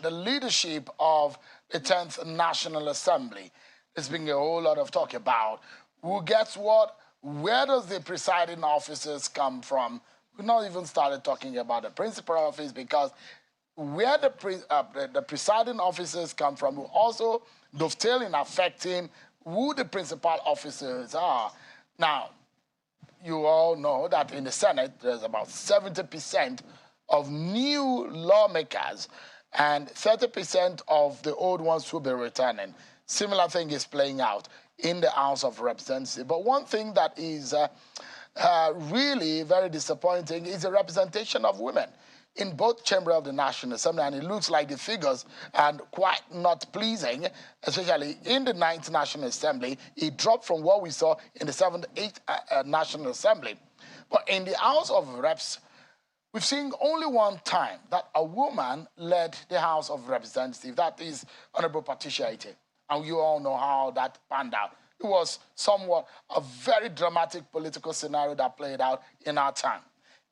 the leadership of the 10th National Assembly. There's been a whole lot of talk about who gets what, where does the presiding officers come from. We've not even started talking about the principal office, because where the presiding officers come from will also dovetail in affecting who the principal officers are. Now, you all know that in the Senate, there's about 70% of new lawmakers and 30% of the old ones will be returning. Similar thing is playing out in the House of Representatives. But one thing that is really very disappointing is the representation of women in both chambers of the National Assembly, and it looks like the figures are quite not pleasing, especially in the 9th National Assembly. It dropped from what we saw in the 7th, 8th National Assembly. But in the House of Reps, we've seen only one time that a woman led the House of Representatives. That is Honorable Patricia Ite. And you all know how that panned out. It was somewhat a very dramatic political scenario that played out in our time.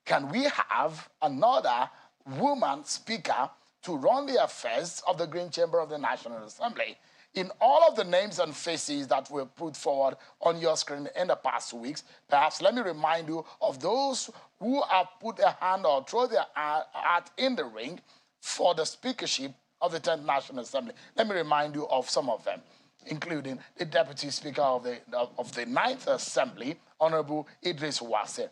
Can we have another woman speaker to run the affairs of the Green Chamber of the National Assembly? In all of the names and faces that were put forward on your screen in the past weeks, perhaps let me remind you of those who have put their hand or thrown their hat in the ring for the speakership of the 10th National Assembly. Let me remind you of some of them, including the Deputy Speaker of the 9th Assembly, Honorable Idris Wase.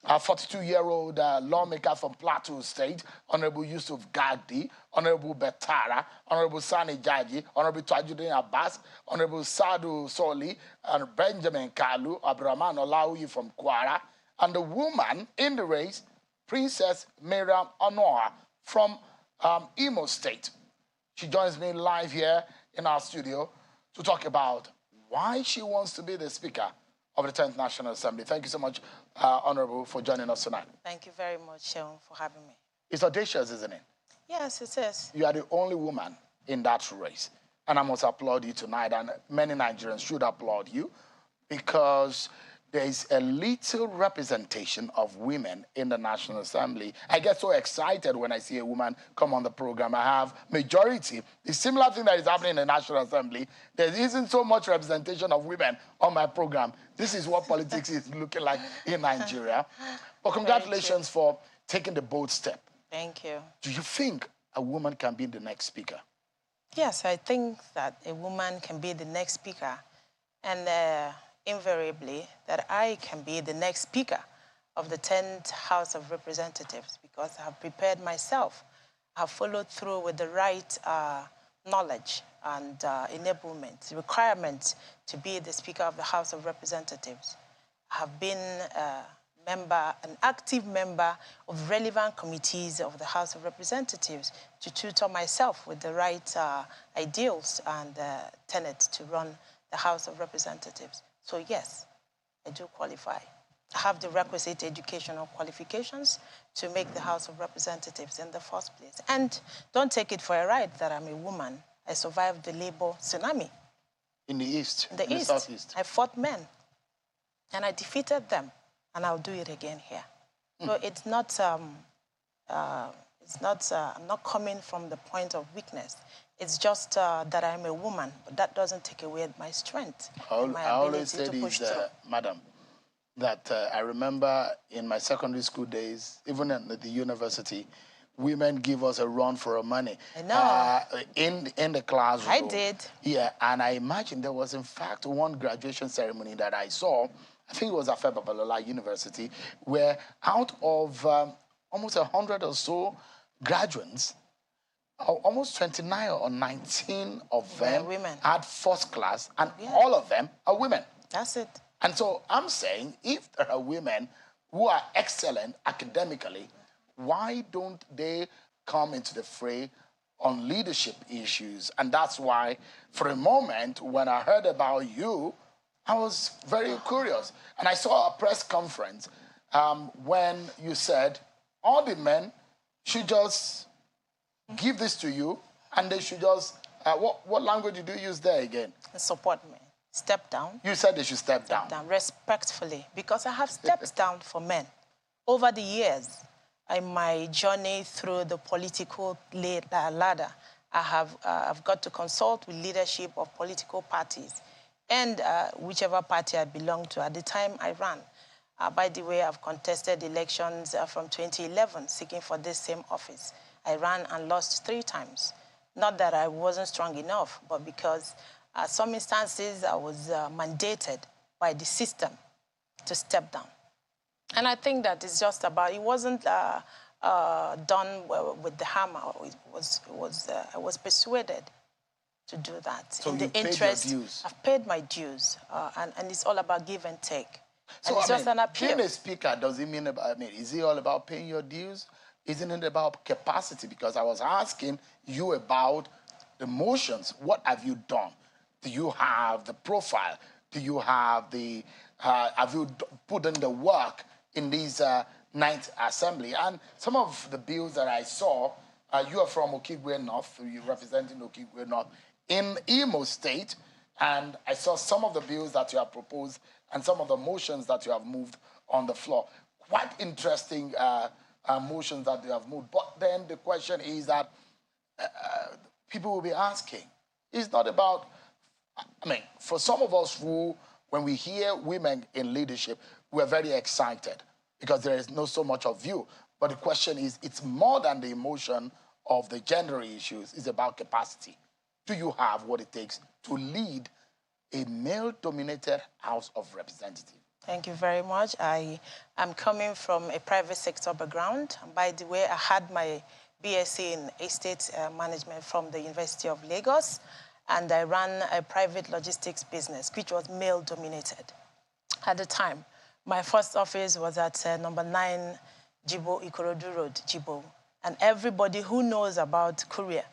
A 42-year-old lawmaker from Plateau State, Honorable Yusuf Gagdi, Honorable Betara, Honorable Sani Jaji, Honorable Tajuddin Abbas, Honorable Sadu Soli, and Benjamin Kalu, Abraman Olawi from Kwara, and the woman in the race, Princess Miriam Onoa from Imo State. She joins me live here in our studio to talk about why she wants to be the Speaker of the 10th National Assembly. Thank you so much, Honorable, for joining us tonight. Thank you very much, Sean, for having me. It's audacious, isn't it? Yes, it is. You are the only woman in that race. And I must applaud you tonight, and many Nigerians should applaud you, because there is a little representation of women in the National Assembly. I get so excited when I see a woman come on the program. I have majority. The similar thing that is happening in the National Assembly, there isn't so much representation of women on my program. This is what politics is looking like in Nigeria. But congratulations for taking the bold step. Thank you. Do you think a woman can be the next speaker? Yes, I think that a woman can be the next speaker. And invariably, that I can be the next speaker of the 10th House of Representatives, because I have prepared myself. I have followed through with the right knowledge and enablement, requirements to be the Speaker of the House of Representatives. I have been an active member of relevant committees of the House of Representatives to tutor myself with the right ideals and tenets to run the House of Representatives. So yes, I do qualify. I have the requisite educational qualifications to make the House of Representatives in the first place. And don't take it for a ride that I'm a woman. I survived the labor tsunami. In the East? In the Southeast? I fought men, and I defeated them, and I'll do it again here. So it's not, I'm not coming from the point of weakness. It's just that I'm a woman, but that doesn't take away my strength. I always say this, madam, that I remember in my secondary school days, even at the university, women give us a run for our money. I know. In the classroom. I did. Yeah, and I imagine there was, in fact, one graduation ceremony that I saw, I think it was at Babalola University, where out of almost 100 or so graduates, almost 29 or 19 of them had first class, and all of them are women. That's it. And so I'm saying, if there are women who are excellent academically, why don't they come into the fray on leadership issues? And that's why, for a moment, when I heard about you, I was very curious. And I saw a press conference when you said all the men should just give this to you, and they should just, what language did you use there again? Support me. Step down. You said they should step down. Respectfully, because I have stepped down for men. Over the years, in my journey through the political ladder, I've got to consult with leadership of political parties and whichever party I belong to at the time I ran. By the way, I've contested elections from 2011 seeking for this same office. I ran and lost 3 times. Not that I wasn't strong enough, but because some instances I was mandated by the system to step down. And I think that it's just about, it wasn't done with the hammer. I was persuaded to do that. So in you the interest, paid your dues? I've paid my dues, and it's all about give and take. So and it's just an appeal. Being a speaker, does it mean about, is it all about paying your dues? Isn't it about capacity? Because I was asking you about the motions. What have you done? Do you have the profile? Do you have the, have you put in the work in these 9th Assembly? And some of the bills that I saw, you are from Okigwe North, you're representing Okigwe North in Imo State, and I saw some of the bills that you have proposed and some of the motions that you have moved on the floor. Quite interesting motions that you have moved. But then the question is that people will be asking, it's not about, for some of us who, when we hear women in leadership, we're very excited because there is not so much of you. But the question is, it's more than the emotion of the gender issues. It's about capacity. Do you have what it takes to lead a male-dominated House of Representatives? Thank you very much. I am coming from a private sector background. And by the way, I had my BSc in estate management from the University of Lagos, and I ran a private logistics business, which was male-dominated. At the time, my first office was at number 9 Jibo Ikorodu Road, Jibo. And everybody who knows about Korea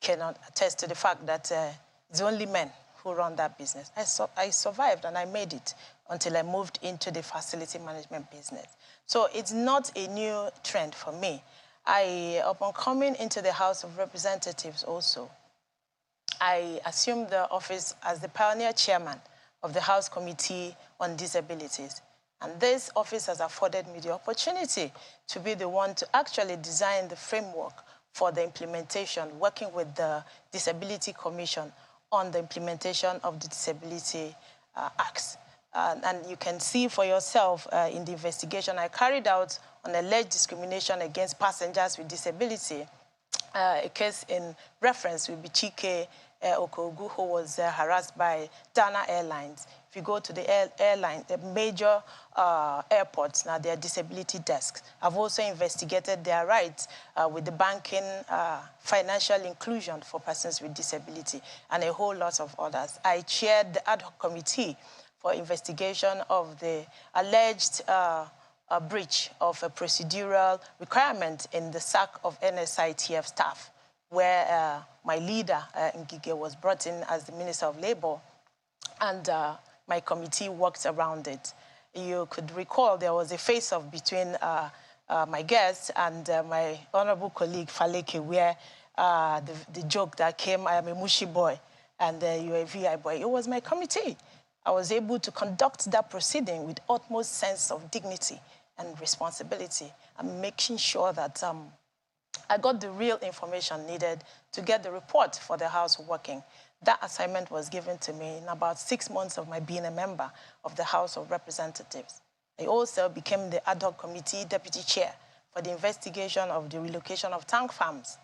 can attest to the fact that it's only men who run that business. I survived and I made it until I moved into the facility management business. So it's not a new trend for me. Upon coming into the House of Representatives also, I assumed the office as the pioneer chairman of the House Committee on Disabilities. And this office has afforded me the opportunity to be the one to actually design the framework for the implementation, working with the Disability Commission on the implementation of the Disability Acts. And you can see for yourself in the investigation I carried out on alleged discrimination against passengers with disability, a case in reference will be Chike Okogu, who was harassed by Dana Airlines. If you go to the airline, the major airports, now their disability desks. I've also investigated their rights with the banking, financial inclusion for persons with disability, and a whole lot of others. I chaired the ad hoc committee for investigation of the alleged breach of a procedural requirement in the sack of NSITF staff, where my leader, Ngige, was brought in as the Minister of Labor, and my committee worked around it. You could recall there was a face-off between my guest and my honorable colleague, Faleke, where the joke that came, I am a mushy boy, and you're a VI boy. It was my committee. I was able to conduct that proceeding with utmost sense of dignity and responsibility, and making sure that I got the real information needed to get the report for the House working. That assignment was given to me in about 6 months of my being a member of the House of Representatives. I also became the ad hoc committee deputy chair for the investigation of the relocation of tank farms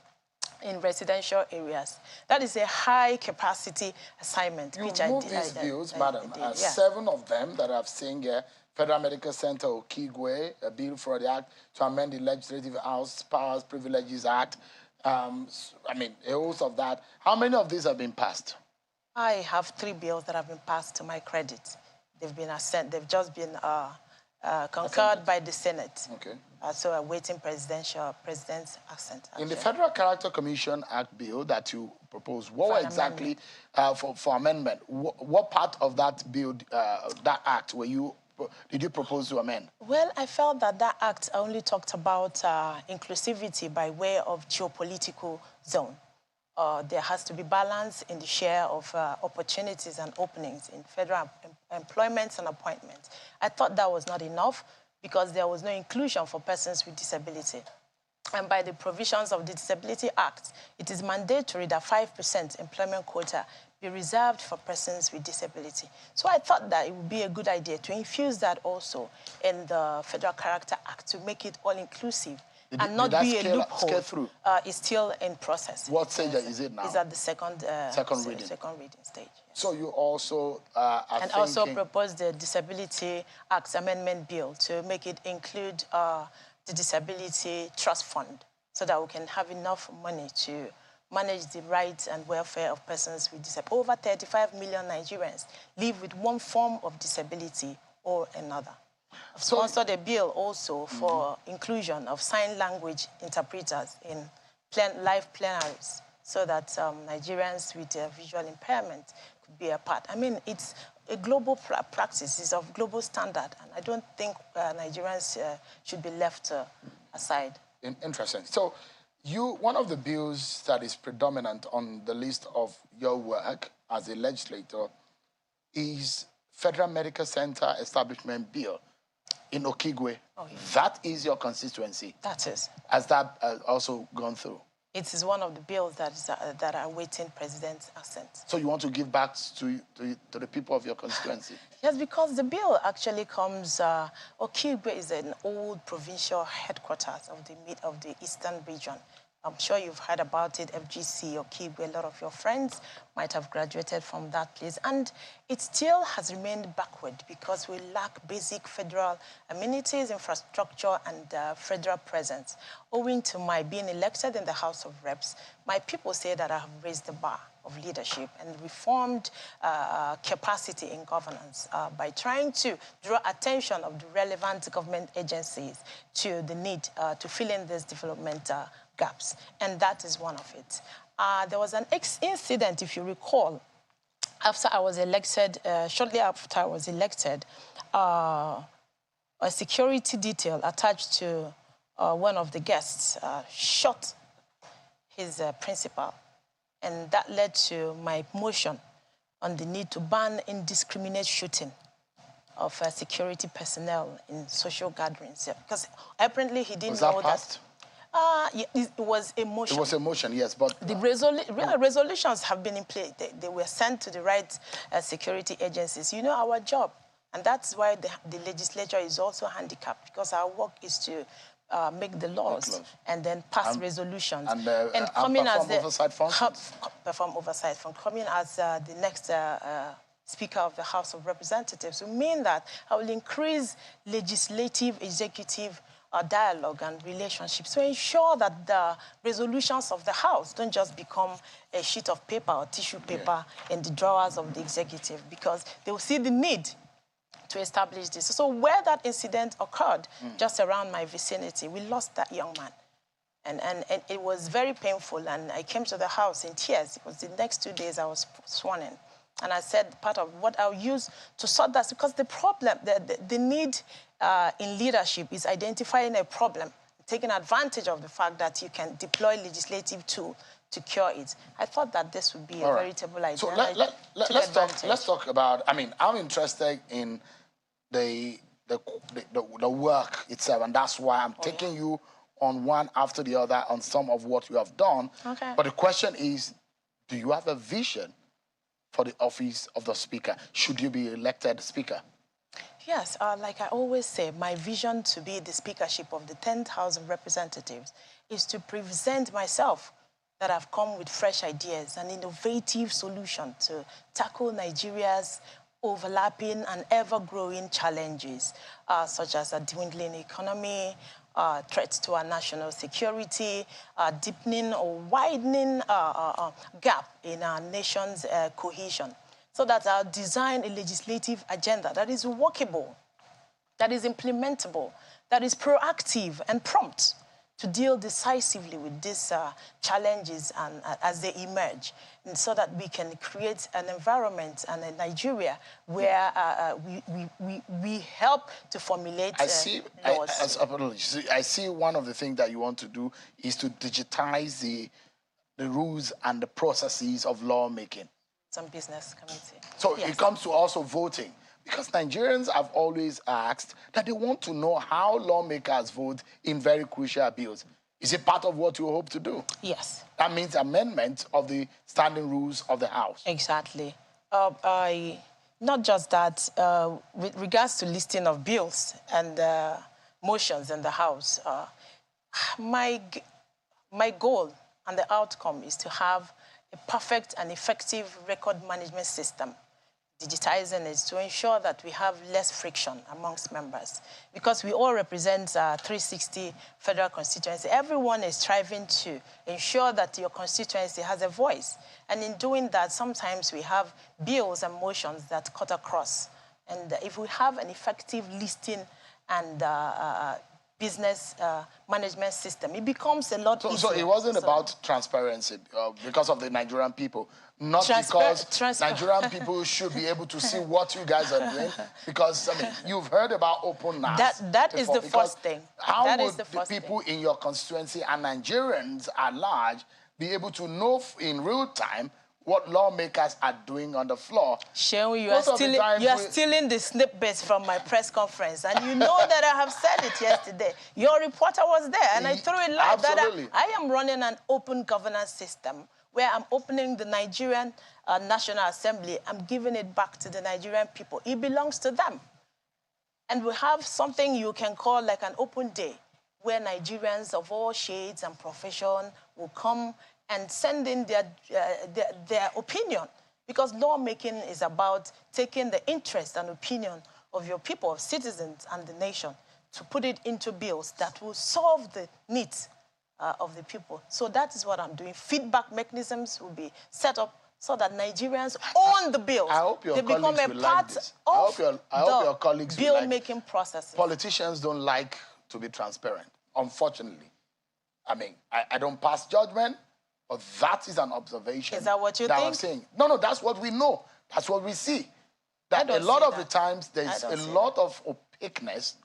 in residential areas. That is a high-capacity assignment, which I did. You moved these bills, madam. 7 of them that I've seen here. Federal Medical Center, Okigwe, a bill for the Act to amend the Legislative House Powers Privileges Act. A host of that. How many of these have been passed? I have 3 bills that have been passed to my credit. They've been they've just been concurred by the Senate. Okay. So I'm waiting president's assent. In the Federal Character Commission Act bill that you proposed, what were exactly for amendment? What part of that bill, that act, did you propose to amend? Well, I felt that that act only talked about inclusivity by way of geopolitical zone. There has to be balance in the share of opportunities and openings in federal employments and appointments. I thought that was not enough because there was no inclusion for persons with disability. And by the provisions of the Disability Act, it is mandatory that 5% employment quota be reserved for persons with disability. So I thought that it would be a good idea to infuse that also in the Federal Character Act to make it all-inclusive and not be a loophole. It's still in process. What stage is it now? It's at the second reading stage. Yes. So you also are and thinking... also proposed the Disability Act Amendment Bill to make it include the Disability Trust Fund so that we can have enough money to manage the rights and welfare of persons with disability. Over 35 million Nigerians live with one form of disability or another. I've sponsored a bill also for inclusion of sign language interpreters in live plenaries so that Nigerians with visual impairment could be a part. I mean, it's a global practice, it's of global standard, and I don't think Nigerians should be left aside. Interesting. So, one of the bills that is predominant on the list of your work as a legislator is Federal Medical Center Establishment Bill in Okigwe. Oh, yeah. That is your constituency. That is. Has that also gone through? It is one of the bills that are awaiting President's assent. So you want to give back to the people of your constituency? Yes, because the bill actually comes... Okigwe is an old provincial headquarters of the Eastern region. I'm sure you've heard about it, FGC, Okigwe. A lot of your friends might have graduated from that place. And it still has remained backward because we lack basic federal amenities, infrastructure, and federal presence. Owing to my being elected in the House of Reps, my people say that I have raised the bar of leadership and reformed capacity in governance by trying to draw attention of the relevant government agencies to the need to fill in these development gaps, and that is one of it. There was an incident, if you recall, after I was elected, shortly after I was elected, a security detail attached to one of the guests shot his principal, and that led to my motion on the need to ban indiscriminate shooting of security personnel in social gatherings. Because apparently he didn't know that... it was a motion. It was a motion, yes, but... The resolutions have been in place. They were sent to the right security agencies. You know our job. And that's why the legislature is also handicapped, because our work is to make the laws and then pass resolutions. And coming as the... oversight functions. Perform oversight function. Coming as the next... Speaker of the House of Representatives, will mean that I will increase legislative, executive dialogue and relationships to ensure that the resolutions of the House don't just become a sheet of paper or tissue paper in the drawers of the executive, because they will see the need to establish this. So where that incident occurred, just around my vicinity, we lost that young man. And it was very painful, and I came to the House in tears. It was the next 2 days I was sworn in. And I said part of what I'll use to sort that, because the problem, the need in leadership is identifying a problem, taking advantage of the fact that you can deploy legislative tool to cure it. I thought that this would be a veritable idea. So let's talk about, I mean, I'm interested in the work itself, and that's why I'm taking you on one after the other on some of what you have done. Okay. But the question is, do you have a vision for the office of the Speaker? Should you be elected Speaker? Yes, like I always say, my vision to be the speakership of the 10th House of Representatives is to present myself that I've come with fresh ideas and innovative solutions to tackle Nigeria's overlapping and ever-growing challenges, such as a dwindling economy, threats to our national security, deepening or widening gap in our nation's cohesion, so that I'll design a legislative agenda that is workable, that is implementable, that is proactive and prompt to deal decisively with these challenges and as they emerge, and so that we can create an environment and a Nigeria where we help to formulate laws. I see one of the things that you want to do is to digitize the rules and the processes of lawmaking. Some business committee. So it comes to also voting. Because Nigerians have always asked that they want to know how lawmakers vote in very crucial bills. Is it part of what you hope to do? Yes. That means amendment of the standing rules of the House. Exactly. Not just that, with regards to listing of bills and motions in the House, my goal and the outcome is to have a perfect and effective record management system. Digitizing is to ensure that we have less friction amongst members, because we all represent 360 federal constituency. Everyone is striving to ensure that your constituency has a voice. And in doing that, sometimes we have bills and motions that cut across. And if we have an effective listing and business management system, it becomes a lot easier. So it wasn't about transparency because of the Nigerian people, not because Nigerian people should be able to see what you guys are doing, because, I mean, you've heard about open NASS. That is the first thing. How would the people in your constituency and Nigerians at large be able to know in real time what lawmakers are doing on the floor? Shehu, you are stealing the snippets from my press conference, and you know that I have said it yesterday. Your reporter was there, and I threw it live. Absolutely. That I am running an open governance system where I'm opening the Nigerian National Assembly. I'm giving it back to the Nigerian people. It belongs to them. And we have something you can call like an open day, where Nigerians of all shades and profession will come and send in their opinion. Because lawmaking is about taking the interest and opinion of your people, of citizens and the nation, to put it into bills that will solve the needs of the people. So that is what I'm doing. Feedback mechanisms will be set up so that Nigerians own the bills. I hope your colleagues become a will part like this. of I hope your colleagues will like bill-making processes. Politicians don't like to be transparent, unfortunately. I mean, I don't pass judgment, but that is an observation. Is that what you think? I'm saying. No, that's what we know. That's what we see. That a lot of the times there's a lot of opaqueness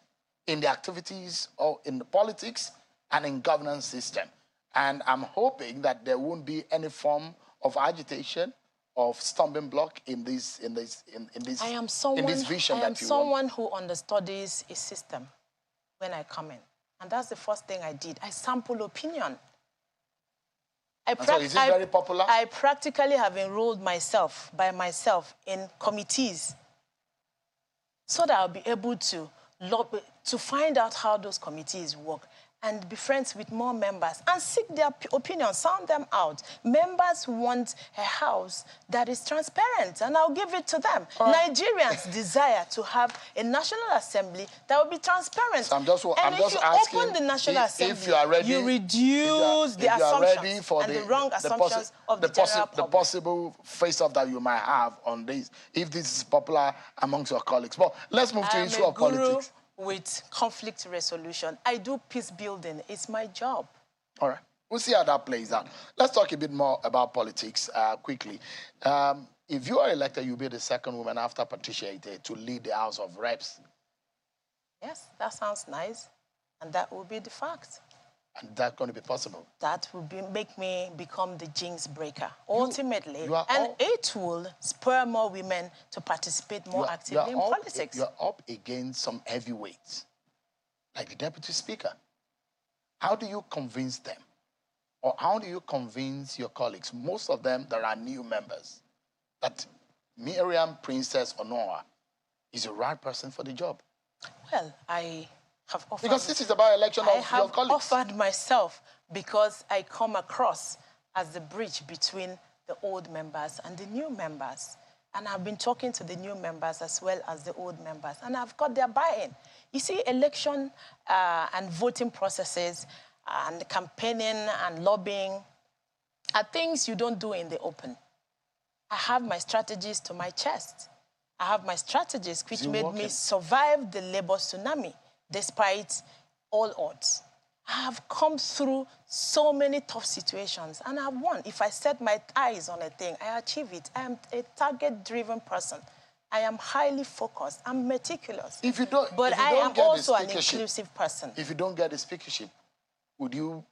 in the activities or in the politics and in governance system. And I'm hoping that there won't be any form of agitation, of stumbling block in this vision that you want. I am someone who understudies a system when I come in. And that's the first thing I did. I sample opinion. So is it very popular? I practically have enrolled myself, by myself, in committees so that I'll be able to find out how those committees work and be friends with more members and seek their opinion, sound them out. Members want a house that is transparent, and I'll give it to them. Nigerians desire to have a National Assembly that will be transparent. So I'm just if asking, open the National Assembly, if you are ready, you reduce the assumptions and the wrong assumptions of the general public. The possible face-off that you might have on this, if this is popular amongst your colleagues. But let's move to the issue of politics. With conflict resolution. I do peace building. It's my job. All right. We'll see how that plays out. Let's talk a bit more about politics quickly. If you are elected, you'll be the second woman after Patricia Ite to lead the House of Reps. Yes, that sounds nice. And that will be the fact. And that's going to be possible. That will make me become the jinx breaker, ultimately. And it will spur more women to participate more actively in politics. You're up against some heavyweights, like the Deputy Speaker. How do you convince them? Or how do you convince your colleagues, most of them that are new members, that Miriam Princess Onoa is the right person for the job? Well, I have offered... Because this is about election of your colleagues. I have offered myself because I come across as the bridge between the old members and the new members. And I've been talking to the new members as well as the old members, and I've got their buy-in. You see, election and voting processes and campaigning and lobbying are things you don't do in the open. I have my strategies to my chest. I have my strategies which made me survive the labor tsunami despite all odds. I have come through so many tough situations, and I've won. If I set my eyes on a thing, I achieve it. I am a target-driven person. I am highly focused. I'm meticulous. But I am also an inclusive person. If you don't get the speakership, would you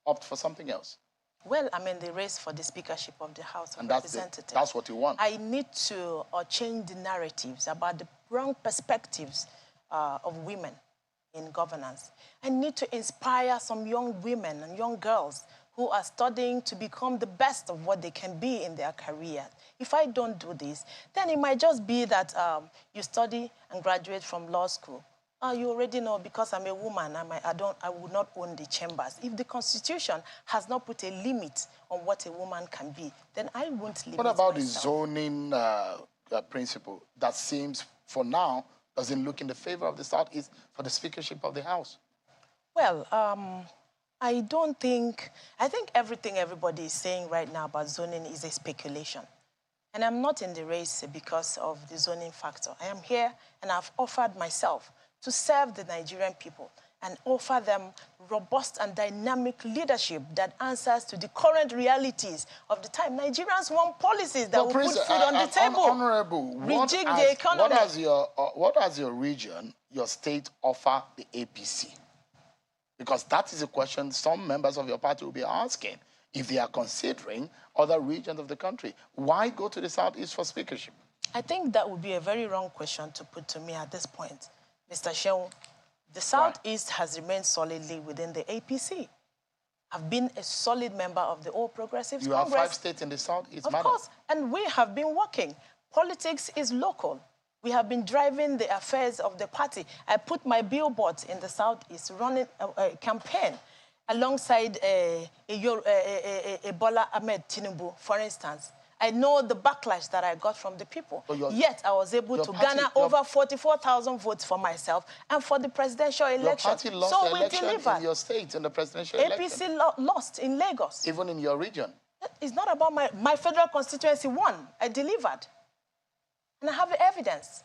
opt for something else? Well, I'm in the race for the speakership of the House of Representatives. That's what you want. I need to change the narratives about the wrong perspectives of women. in governance. I need to inspire some young women and young girls who are studying to become the best of what they can be in their career. If I don't do this, then it might just be that you study and graduate from law school. You already know, because I'm a woman, I will not own the chambers. If the Constitution has not put a limit on what a woman can be, then I won't limit myself. What about the zoning principle that seems, for now, doesn't look in the favor of the Southeast for the speakership of the House? Well, I think everything everybody is saying right now about zoning is a speculation. And I'm not in the race because of the zoning factor. I am here and I've offered myself to serve the Nigerian people and offer them robust and dynamic leadership that answers to the current realities of the time. Nigerians want policies that will put food on the table. Honorable, rejig the economy. What has your region, your state, offer the APC? Because that is a question some members of your party will be asking if they are considering other regions of the country. Why go to the Southeast for speakership? I think that would be a very wrong question to put to me at this point. Mr. Sheung, the Southeast has remained solidly within the APC. I've been a solid member of the All Progressives Congress. You have 5 states in the Southeast, Of course, and we have been working. Politics is local. We have been driving the affairs of the party. I put my billboards in the Southeast, running a campaign alongside Bola Ahmed Tinubu, for instance. I know the backlash that I got from the people. Yet I was able to garner over 44,000 votes for myself and for the presidential election. Your party lost the election in your state in the presidential election. APC lost in Lagos. Even in your region. It's not about my federal constituency won. I delivered. And I have evidence.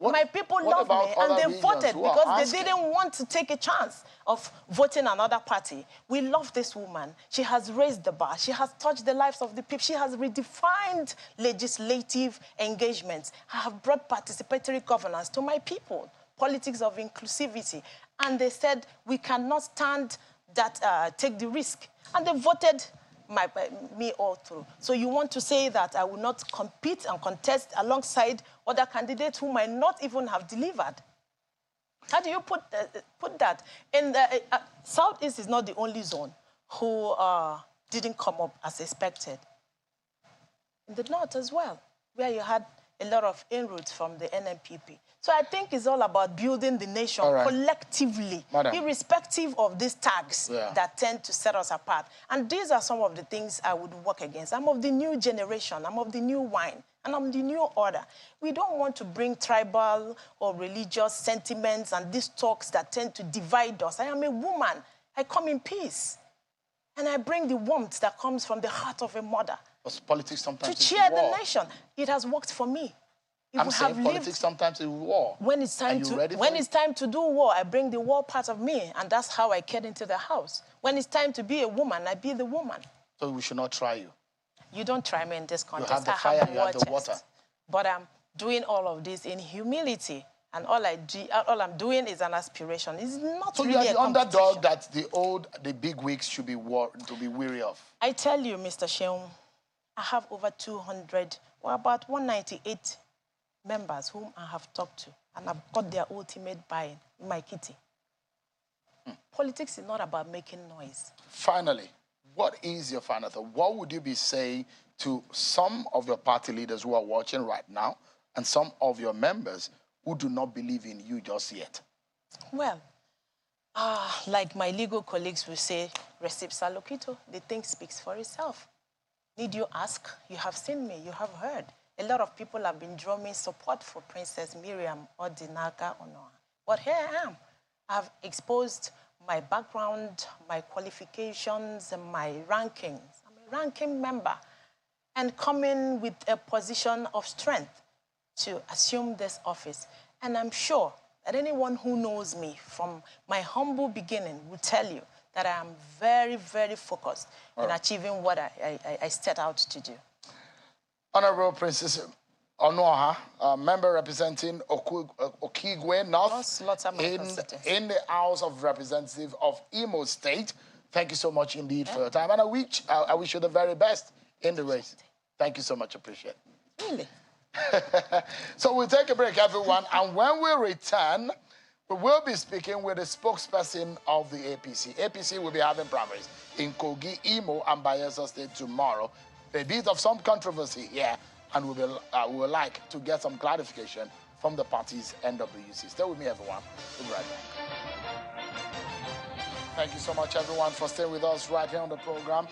My people love me, and they voted because they didn't want to take a chance of voting another party. We love this woman. She has raised the bar. She has touched the lives of the people. She has redefined legislative engagements. I have brought participatory governance to my people, politics of inclusivity. And they said, we cannot stand that, take the risk. And they voted me all through. So you want to say that I will not compete and contest alongside other candidates who might not even have delivered? How do you put that? And Southeast is not the only zone who didn't come up as expected. In the North as well, where you had a lot of inroads from the NNPP. So I think it's all about building the nation collectively, irrespective of these tags that tend to set us apart. And these are some of the things I would work against. I'm of the new generation. I'm of the new wine. And I'm the new order. We don't want to bring tribal or religious sentiments and these talks that tend to divide us. I am a woman. I come in peace. And I bring the warmth that comes from the heart of a mother. Because politics sometimes to cheer the nation. It has worked for me. I'm saying politics sometimes is war. When it's time to do war, I bring the war part of me, and that's how I get into the house. When it's time to be a woman, I be the woman. So we should not try you. You don't try me in this contest. You have the fire, you have the water. But I'm doing all of this in humility, and all I'm doing is an aspiration. It's not really a competition. So you are the underdog that the big wigs should be weary of. I tell you, Mr. Sheung, I have over 200, or about 198 members whom I have talked to, and I've got their ultimate buy-in in my kitty. Politics is not about making noise. Finally, what is your final thought? What would you be saying to some of your party leaders who are watching right now and some of your members who do not believe in you just yet? Well, like my legal colleagues will say, Recipsa Loquito, the thing speaks for itself. Need you ask? You have seen me, you have heard. A lot of people have been drumming support for Princess Miriam Odinaka Onoa. But here I am. I've exposed my background, my qualifications, and my rankings. I'm a ranking member and coming with a position of strength to assume this office. And I'm sure that anyone who knows me from my humble beginning will tell you that I am very, very focused in achieving what I set out to do. Honorable Princess Onoha, member representing Okigwe North in the House of Representatives of Imo State. Thank you so much indeed for your time. And I wish you the very best in the race. Thank you so much. Appreciate it. Really? So we'll take a break, everyone. And when we return, We will be speaking with the spokesperson of the APC. APC will be having primaries in Kogi, Imo, and Bayelsa State tomorrow. A bit of some controversy here, and we would like to get some clarification from the party's NWC. Stay with me, everyone. We'll be right back. Thank you so much, everyone, for staying with us right here on the program.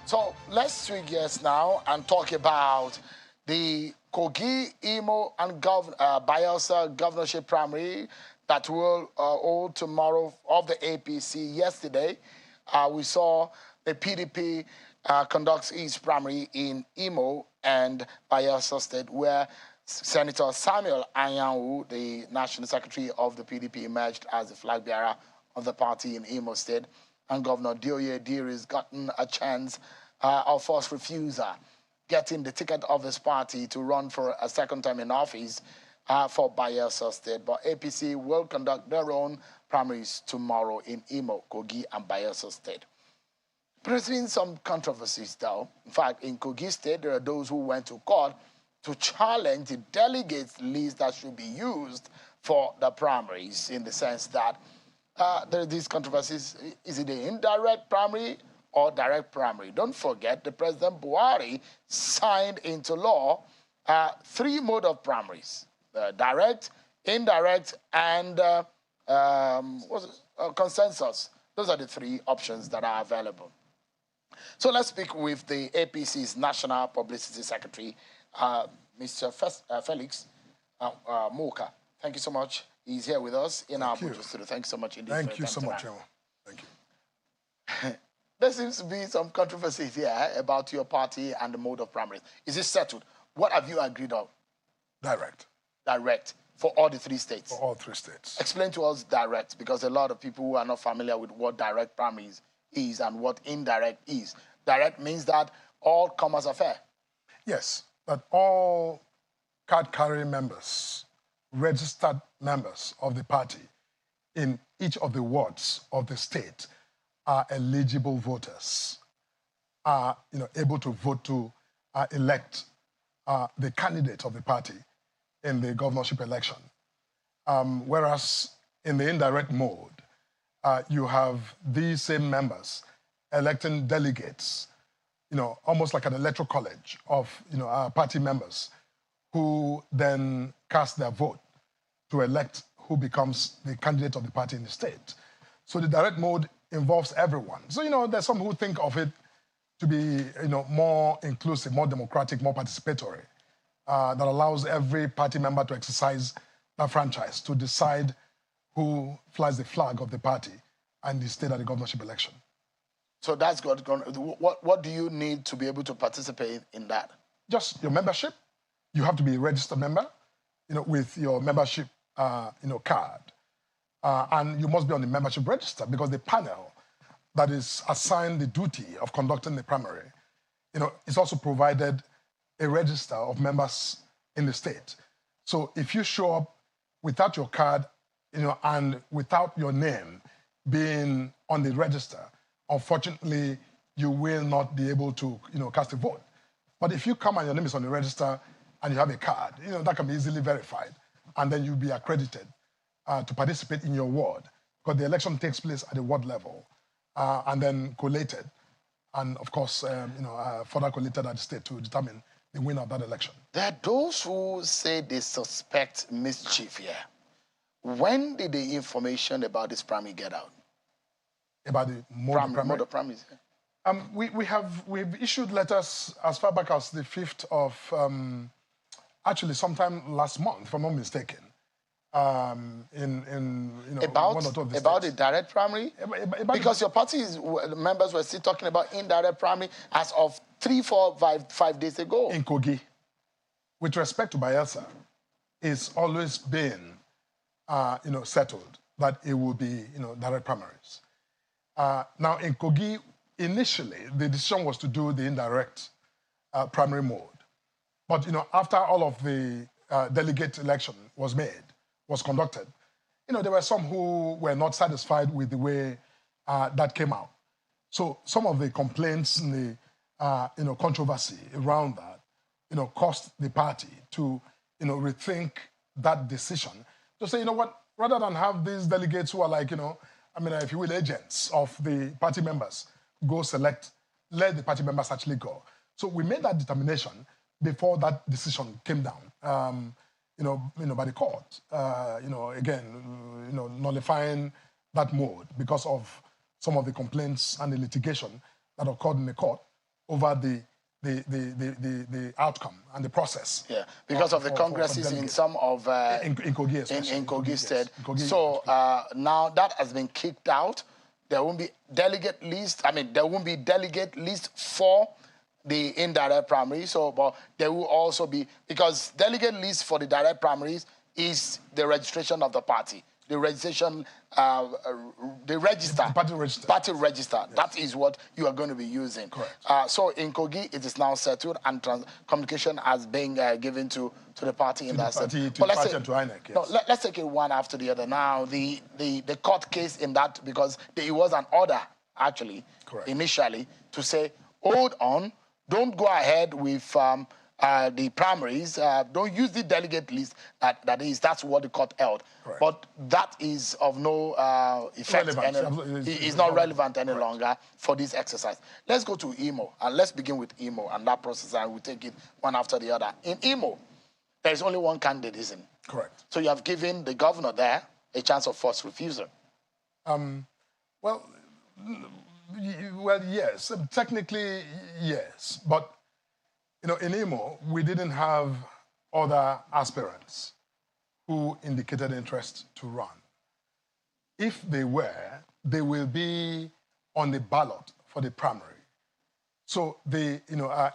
So let's switch gears now and talk about the Kogi, Imo, and Bayelsa governorship primary that will hold tomorrow of the APC. Yesterday, we saw the PDP conducts its primary in Imo and Bayelsa State, where Senator Samuel Anyanwu, the National Secretary of the PDP, emerged as the flag bearer of the party in Imo State, and Governor Dioye Diri's gotten a chance of first refusal, getting the ticket of his party to run for a second term in office for Bayelsa State. But APC will conduct their own primaries tomorrow in Imo, Kogi, and Bayelsa State. There's been some controversies, though. In fact, in Kogi State, there are those who went to court to challenge the delegates list that should be used for the primaries, in the sense that there are these controversies. Is it the indirect primary or direct primary? Don't forget, the President Buhari signed into law 3 modes of primaries: direct, indirect, and consensus. Those are the 3 options that are available. So let's speak with the APC's National Publicity Secretary, Mr. Felix Moka. Thank you so much. He's here with us in our Abuja studio. Thank you so much indeed. Thank you so much, Emma. Thank you. There seems to be some controversy here about your party and the mode of primaries. Is it settled? What have you agreed on? Direct. Direct for all the 3 states? For all 3 states. Explain to us direct, because a lot of people who are not familiar with what direct primaries is and what indirect is. Direct means that all comers are fair. Yes, that all card-carrying members, registered members of the party in each of the wards of the state are eligible voters, are able to vote to elect the candidate of the party in the governorship election. Whereas in the indirect mode, you have these same members electing delegates, almost like an electoral college of party members, who then cast their vote to elect who becomes the candidate of the party in the state. So the direct mode involves everyone. So, there's some who think of it to be, more inclusive, more democratic, more participatory, that allows every party member to exercise that franchise, to decide who flies the flag of the party and the state at the governorship election. So that's good. What do you need to be able to participate in that? Just your membership. You have to be a registered member, with your membership, card. And you must be on the membership register, because the panel that is assigned the duty of conducting the primary, is also provided a register of members in the state. So if you show up without your card, and without your name being on the register, unfortunately, you will not be able to, cast a vote. But if you come and your name is on the register and you have a card, that can be easily verified, and then you'll be accredited to participate in your ward, because the election takes place at the ward level, and then collated, and of course, further collated at the state to determine the winner of that election. There are those who say they suspect mischief here. When did the information about this primary get out? About the mode of primaries? We've issued letters as far back as the 5th of, actually sometime last month, if I'm not mistaken, one or two of the about states. the direct primary? Because your party's members were still talking about indirect primary as of 3, 4, 5 days ago. In Kogi, with respect to Bayelsa, it's always been, settled that it will be, direct primaries. Now, in Kogi, initially, the decision was to do the indirect primary mode. But, after all of the delegate election was conducted, there were some who were not satisfied with the way that came out. So some of the complaints and the, controversy around that, caused the party to, rethink that decision to say, rather than have these delegates who are like, if you will, agents of the party members, go select, let the party members actually go. So we made that determination before that decision came down, by the court. Nullifying that mode because of some of the complaints and the litigation that occurred in the court over the outcome and the process. Yeah, because of the congresses in some of... in Kogi especially. In Kogi State. Kogi so now that has been kicked out. There won't be delegate list. There won't be delegate list for the indirect primaries. But there will also be, because delegate list for the direct primaries is the registration of the party. The registration, the register. The party register. Party register. Yes. That is what you are going to be using. Correct. So in Kogi, it is now settled and communication has been given to the party in that sense. To INEC, yes. No, let's take it one after the other. Now, the court case in that, because it was an order, actually, Correct. Initially, to say, hold on, don't go ahead with the primaries, don't use the delegate list. That's what the court held. Correct. But that is of no effect. It's not relevant any longer for this exercise. Let's go to Imo, and let's begin with Imo and that process, and we'll take it one after the other. In Imo, there is only one candidate, isn't it? Correct. So you have given the governor there a chance of first refusal. Well, yes. Technically, yes. But, in Imo, we didn't have other aspirants who indicated interest to run. If they were, they will be on the ballot for the primary. So the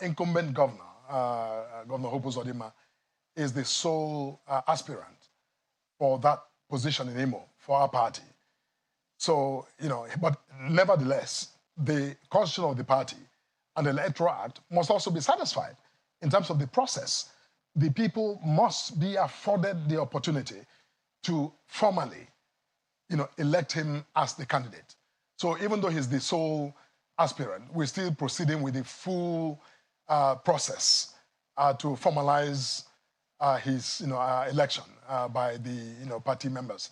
incumbent governor, Governor Hope Uzodimma, is the sole aspirant for that position in Imo for our party. So, but nevertheless, the constitution of the party and the Electoral Act must also be satisfied in terms of the process. The people must be afforded the opportunity to formally, elect him as the candidate. So even though he's the sole aspirant, we're still proceeding with the full process to formalize his, election by the, party members,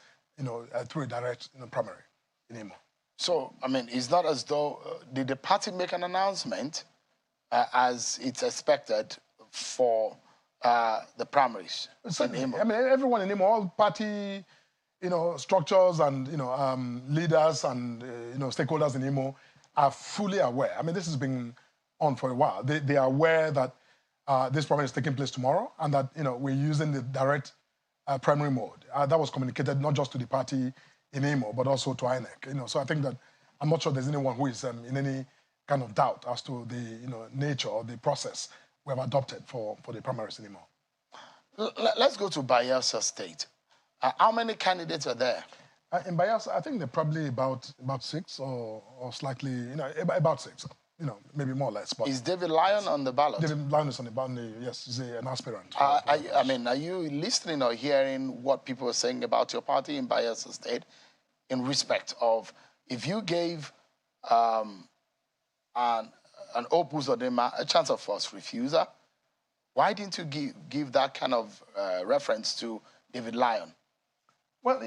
through a direct primary in Imo. So, it's not as though, did the party make an announcement as it's expected for the primaries in Imo? Everyone in Imo, all party, structures and, leaders and, stakeholders in Imo are fully aware. This has been on for a while. They are aware that this primary is taking place tomorrow and that, we're using the direct primary mode. That was communicated not just to the party in Imo, but also to INEC. So I think that I'm not sure there's anyone who is in any kind of doubt as to the nature or the process we have adopted for the primaries in Imo. Let's go to Bayelsa State. How many candidates are there? In Bayelsa, I think they're probably about 6 or slightly, about 6. Maybe more or less. But is David Lyon on the ballot? David Lyon is on the ballot, yes, he's an aspirant. Are you listening or hearing what people are saying about your party in Bayelsa State in respect of if you gave an Opus Odema a chance of first refusal, why didn't you give that kind of reference to David Lyon? Well,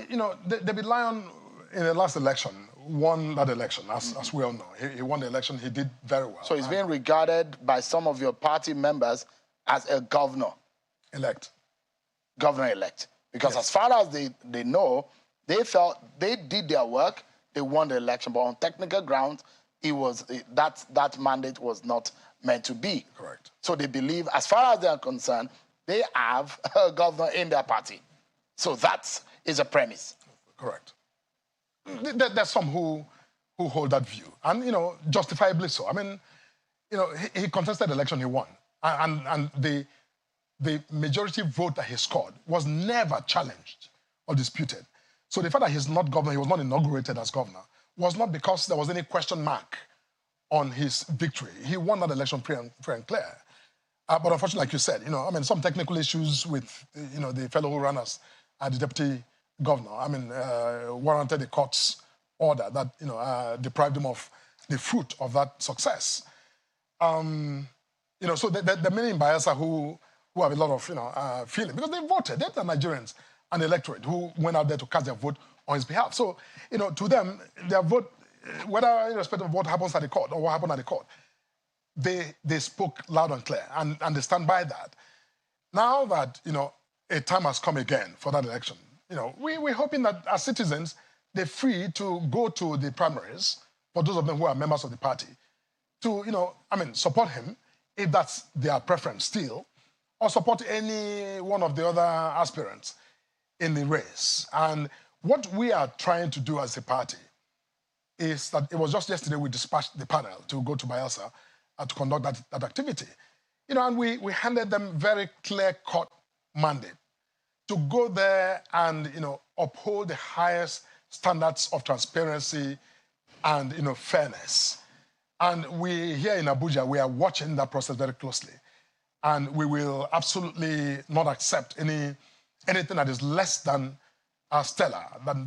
David Lyon in the last election won that election, as we all know. He won the election, he did very well. So he's being regarded by some of your party members as a governor-elect. Governor-elect. Because as far as they know, they felt they did their work, they won the election, but on technical grounds, that mandate was not meant to be. Correct. So they believe, as far as they are concerned, they have a governor in their party. So that is a premise. Correct. There's some who hold that view, and justifiably so. He contested the election, he won, and the majority vote that he scored was never challenged or disputed. So the fact that he's not governor, he was not inaugurated as governor, was not because there was any question mark on his victory. He won that election free and clear. But unfortunately, like you said, some technical issues with the fellow who ran as the deputy governor, warranted the court's order that, deprived him of the fruit of that success. So the many in Bayelsa who have a lot of, feeling, because they voted, they're Nigerians. an electorate who went out there to cast their vote on his behalf. So, to them, their vote, whether irrespective of what happens at the court or what happened at the court, they spoke loud and clear, and they stand by that. Now that, a time has come again for that election, we're hoping that as citizens, they're free to go to the primaries, for those of them who are members of the party, to, support him, if that's their preference still, or support any one of the other aspirants in the race. And what we are trying to do as a party is that it was just yesterday we dispatched the panel to go to Bayelsa to conduct that activity. And we handed them very clear-cut mandate to go there and, uphold the highest standards of transparency and, fairness. And we here in Abuja, we are watching that process very closely. And we will absolutely not accept anything that is less than stellar,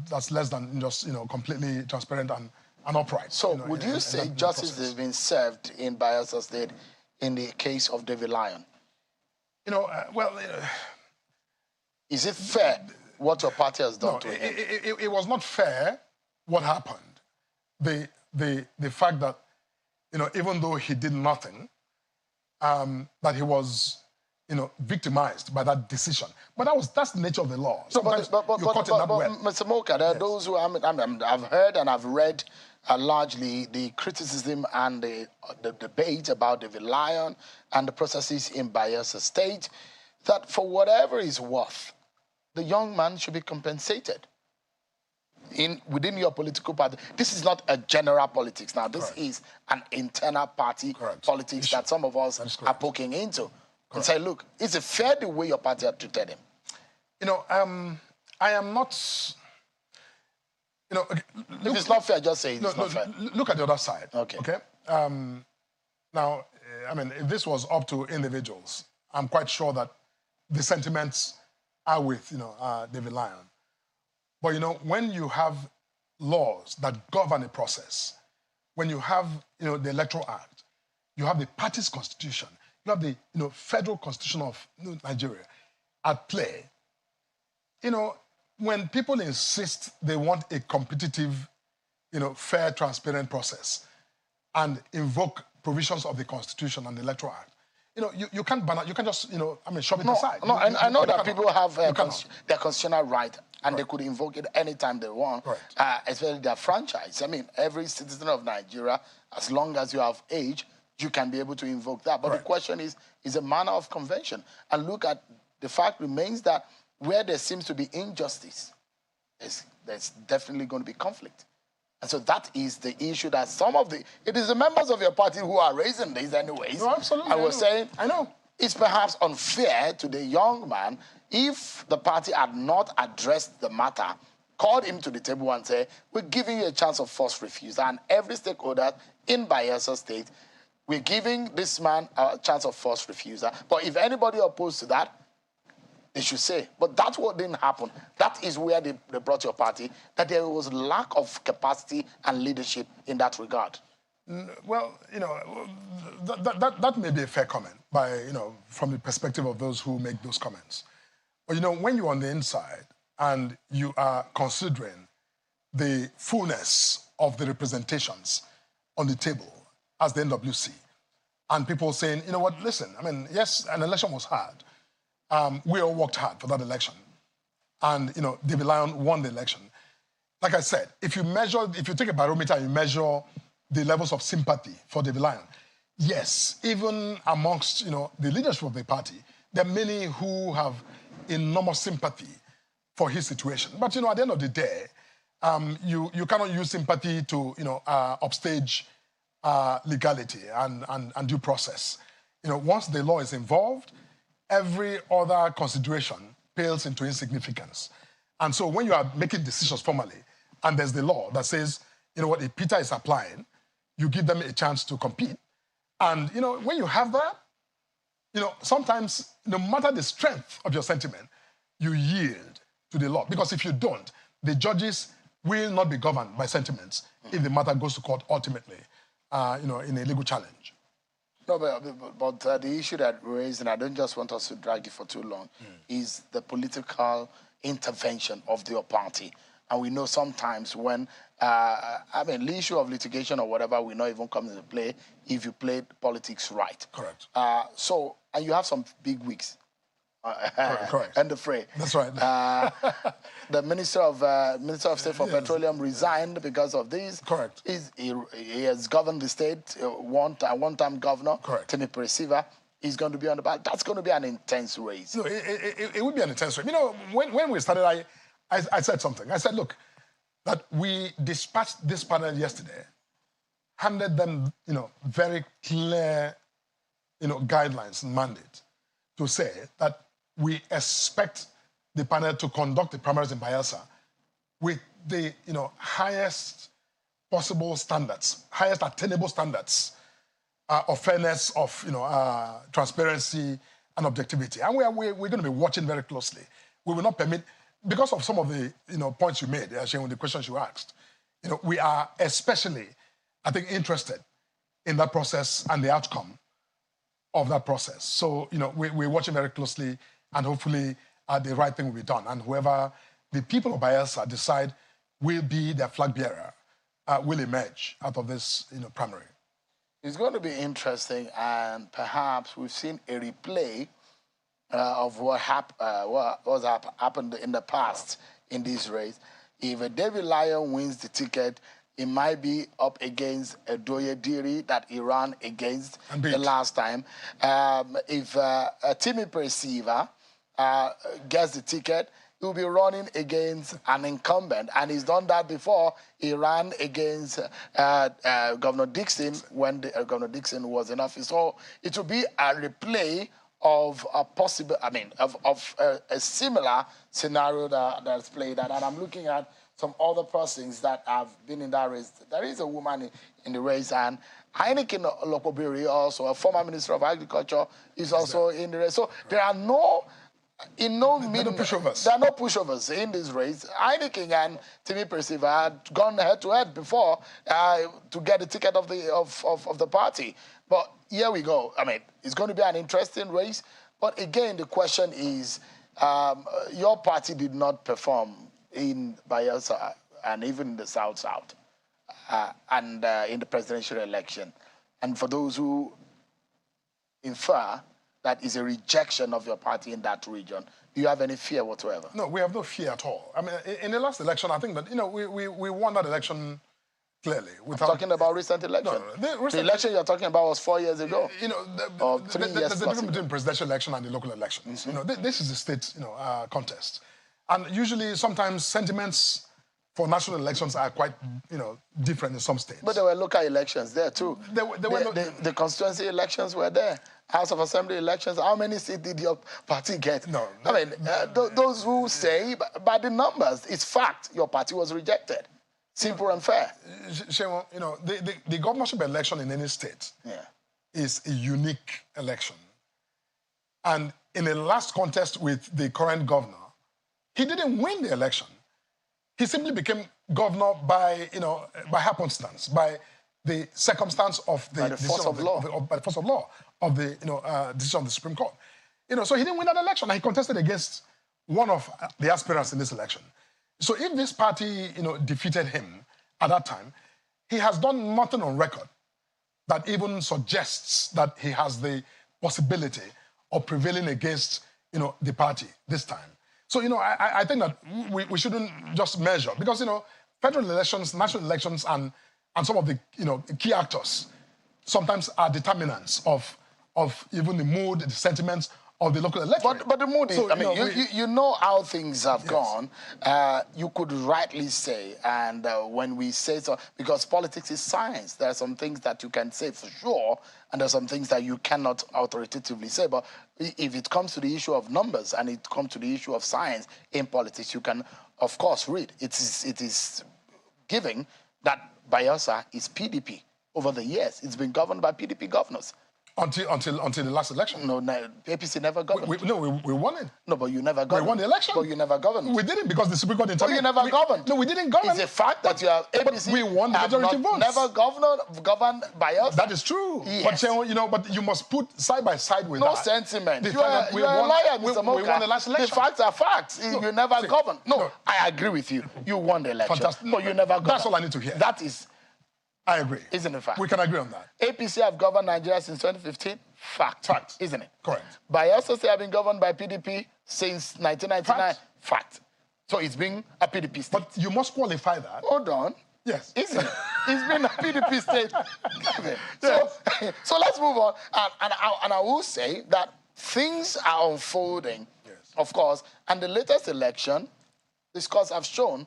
that's less than just, completely transparent and upright. So would you say justice has been served in Bayelsa State in the case of David Lion? Is it fair what your party has done to him? It was not fair what happened. The fact that, even though he did nothing, that he was, victimized by that decision. But that's the nature of the law. Sometimes you caught in that well. Mr. Moka, there are those who I've heard and I've read largely the criticism and the debate about David Lion and the processes in Bayelsa State, that for whatever is worth, the young man should be compensated. Within your political party, this is not a general politics now. This is an internal party politics that some of us are poking into. And say, look, is it fair the way your party had treated him? I am not... if it's not fair, just say it's not fair. Look at the other side. Okay. Now, if this was up to individuals, I'm quite sure that the sentiments are with, David Lion. But, when you have laws that govern a process, when you have, the Electoral Act, you have the party's constitution, you have the, federal constitution of Nigeria at play, when people insist they want a competitive, fair, transparent process and invoke provisions of the Constitution and the Electoral Act, you can't just, shove it aside. No, I know that people have their constitutional right and they could invoke it anytime they want, especially their franchise. Every citizen of Nigeria, as long as you have age, you can be able to invoke that. But the question is a manner of convention. And look at the fact remains that where there seems to be injustice, there's definitely going to be conflict. And so that is the issue that it is the members of your party who are raising this anyways. No, absolutely. I was saying, I know. It's perhaps unfair to the young man if the party had not addressed the matter, called him to the table and said, we're giving you a chance of first refusal. And every stakeholder in Bayelsa State, we're giving this man a chance of first refusal. But if anybody opposed to that, they should say. But that's what didn't happen. That is where they brought your party, that there was lack of capacity and leadership in that regard. Well, that may be a fair comment from the perspective of those who make those comments. But, when you're on the inside and you are considering the fullness of the representations on the table as the NWC, and people saying, listen, yes, an election was hard. We all worked hard for that election. And, David Lion won the election. Like I said, if you take a barometer and you measure the levels of sympathy for David Lion, yes, even amongst, the leadership of the party, there are many who have enormous sympathy for his situation. But, at the end of the day, you cannot use sympathy to, upstage legality and due process. Once the law is involved, every other consideration pales into insignificance. And so when you are making decisions formally, and there's the law that says, if Peter is applying, you give them a chance to compete. And, when you have that, sometimes, no matter the strength of your sentiment, you yield to the law. Because if you don't, the judges will not be governed by sentiments if the matter goes to court ultimately, in a legal challenge. No, but the issue that we're raising, I don't just want us to drag it for too long, is the political intervention of your party. And we know sometimes when, the issue of litigation or whatever will not even come into play if you play politics right. Correct. And you have some big wigs. Correct. And the fray. That's right. The Minister of State for Petroleum resigned because of this. Correct. He has governed the state, one-time governor, correct. Timmy Peresiva. He's going to be on the ballot. That's going to be an intense race. No, it would be an intense race. You know, when we started, I said something. I said, look, that we dispatched this panel yesterday, handed them, very clear, guidelines and mandate to say that we expect the panel to conduct the primaries in Bayelsa with the, highest possible standards, highest attainable standards of fairness, of, transparency and objectivity. And we're going to be watching very closely. We will not permit, because of some of the, points you made, Shane, with the questions you asked, we are especially, I think, interested in that process and the outcome of that process. So, we're watching very closely, and hopefully the right thing will be done. And whoever the people of Bayelsa decide will be their flag bearer will emerge out of this, primary. It's going to be interesting, and perhaps we've seen a replay of what happened in the past in this race. If a David Lyon wins the ticket, it might be up against Adoye Diri that he ran against the last time. If Timmy Peresiva gets the ticket, he'll be running against an incumbent, and he's done that before. He ran against Governor Dixon when Governor Dixon was in office. So it will be a replay of a possible, of a similar scenario that's played out. And I'm looking at some other persons that have been in that race. There is a woman in the race, and INEC Lokobiri, also a former Minister of Agriculture, is also in the race. So there are no pushovers. There are no pushovers in this race. INEC and Timmy Peresiva had gone head-to-head before to get the ticket of the party. But here we go. It's going to be an interesting race. But again, the question is, your party did not perform in Bayelsa and even in the South, and in the presidential election. And for those who infer that is a rejection of your party in that region, do you have any fear whatsoever? No, we have no fear at all. In the last election, I think that, we won that election clearly. I'm talking about recent election. No, the election you're talking about was 4 years ago. There's a difference between presidential election and the local elections. Mm-hmm. This is a state, contest. And usually, sometimes sentiments for national elections are quite, different in some states. But there were local elections there too. The constituency elections were there. House of Assembly elections. How many seats did your party get? No. Those who say, by the numbers, it's fact, your party was rejected. Simple and fair. The governorship election in any state is a unique election. And in the last contest with the current governor, he didn't win the election. He simply became governor by happenstance, by the circumstance of the force of law, by the force of law of the decision of the Supreme Court. So he didn't win that election. And he contested against one of the aspirants in this election. So if this party, defeated him at that time, he has done nothing on record that even suggests that he has the possibility of prevailing against, the party this time. So, I think that we shouldn't just measure, because, federal elections, national elections, and some of the, key actors sometimes are determinants of even the mood, the sentiments of the local electorate. But the mood is, you know how things have gone. You could rightly say, and when we say so, because politics is science, there are some things that you can say for sure, and there are some things that you cannot authoritatively say. But if it comes to the issue of numbers and it comes to the issue of science in politics, you can, of course, read. It is giving that Bayelsa is PDP over the years. It's been governed by PDP governors. Until the last election. No, APC never governed. We won it. No, but you never governed. We won the election. But you never governed. We didn't because the Supreme Court intervened. But you never governed. No, we didn't govern. It's a fact that you have APC. We won the majority votes. Never governed by us. That is true. Yes. But but you must put side by side with no that. Sentiment. You are a liar, Mr. Moka. We won the last election. The facts are facts. You never governed. No, I agree with you. You won the election. Fantastic. But you never governed. That's all I need to hear. That is. I agree. Isn't it fact? We can agree on that. APC have governed Nigeria since 2015. Fact. Isn't it? Correct. Bayelsa State have been governed by PDP since 1999. Fact. So it's been a PDP state. But you must qualify that. Hold on. Yes. Isn't it? It's been a PDP state. So let's move on. And I will say that things are unfolding, of course. And the latest election, the scores have shown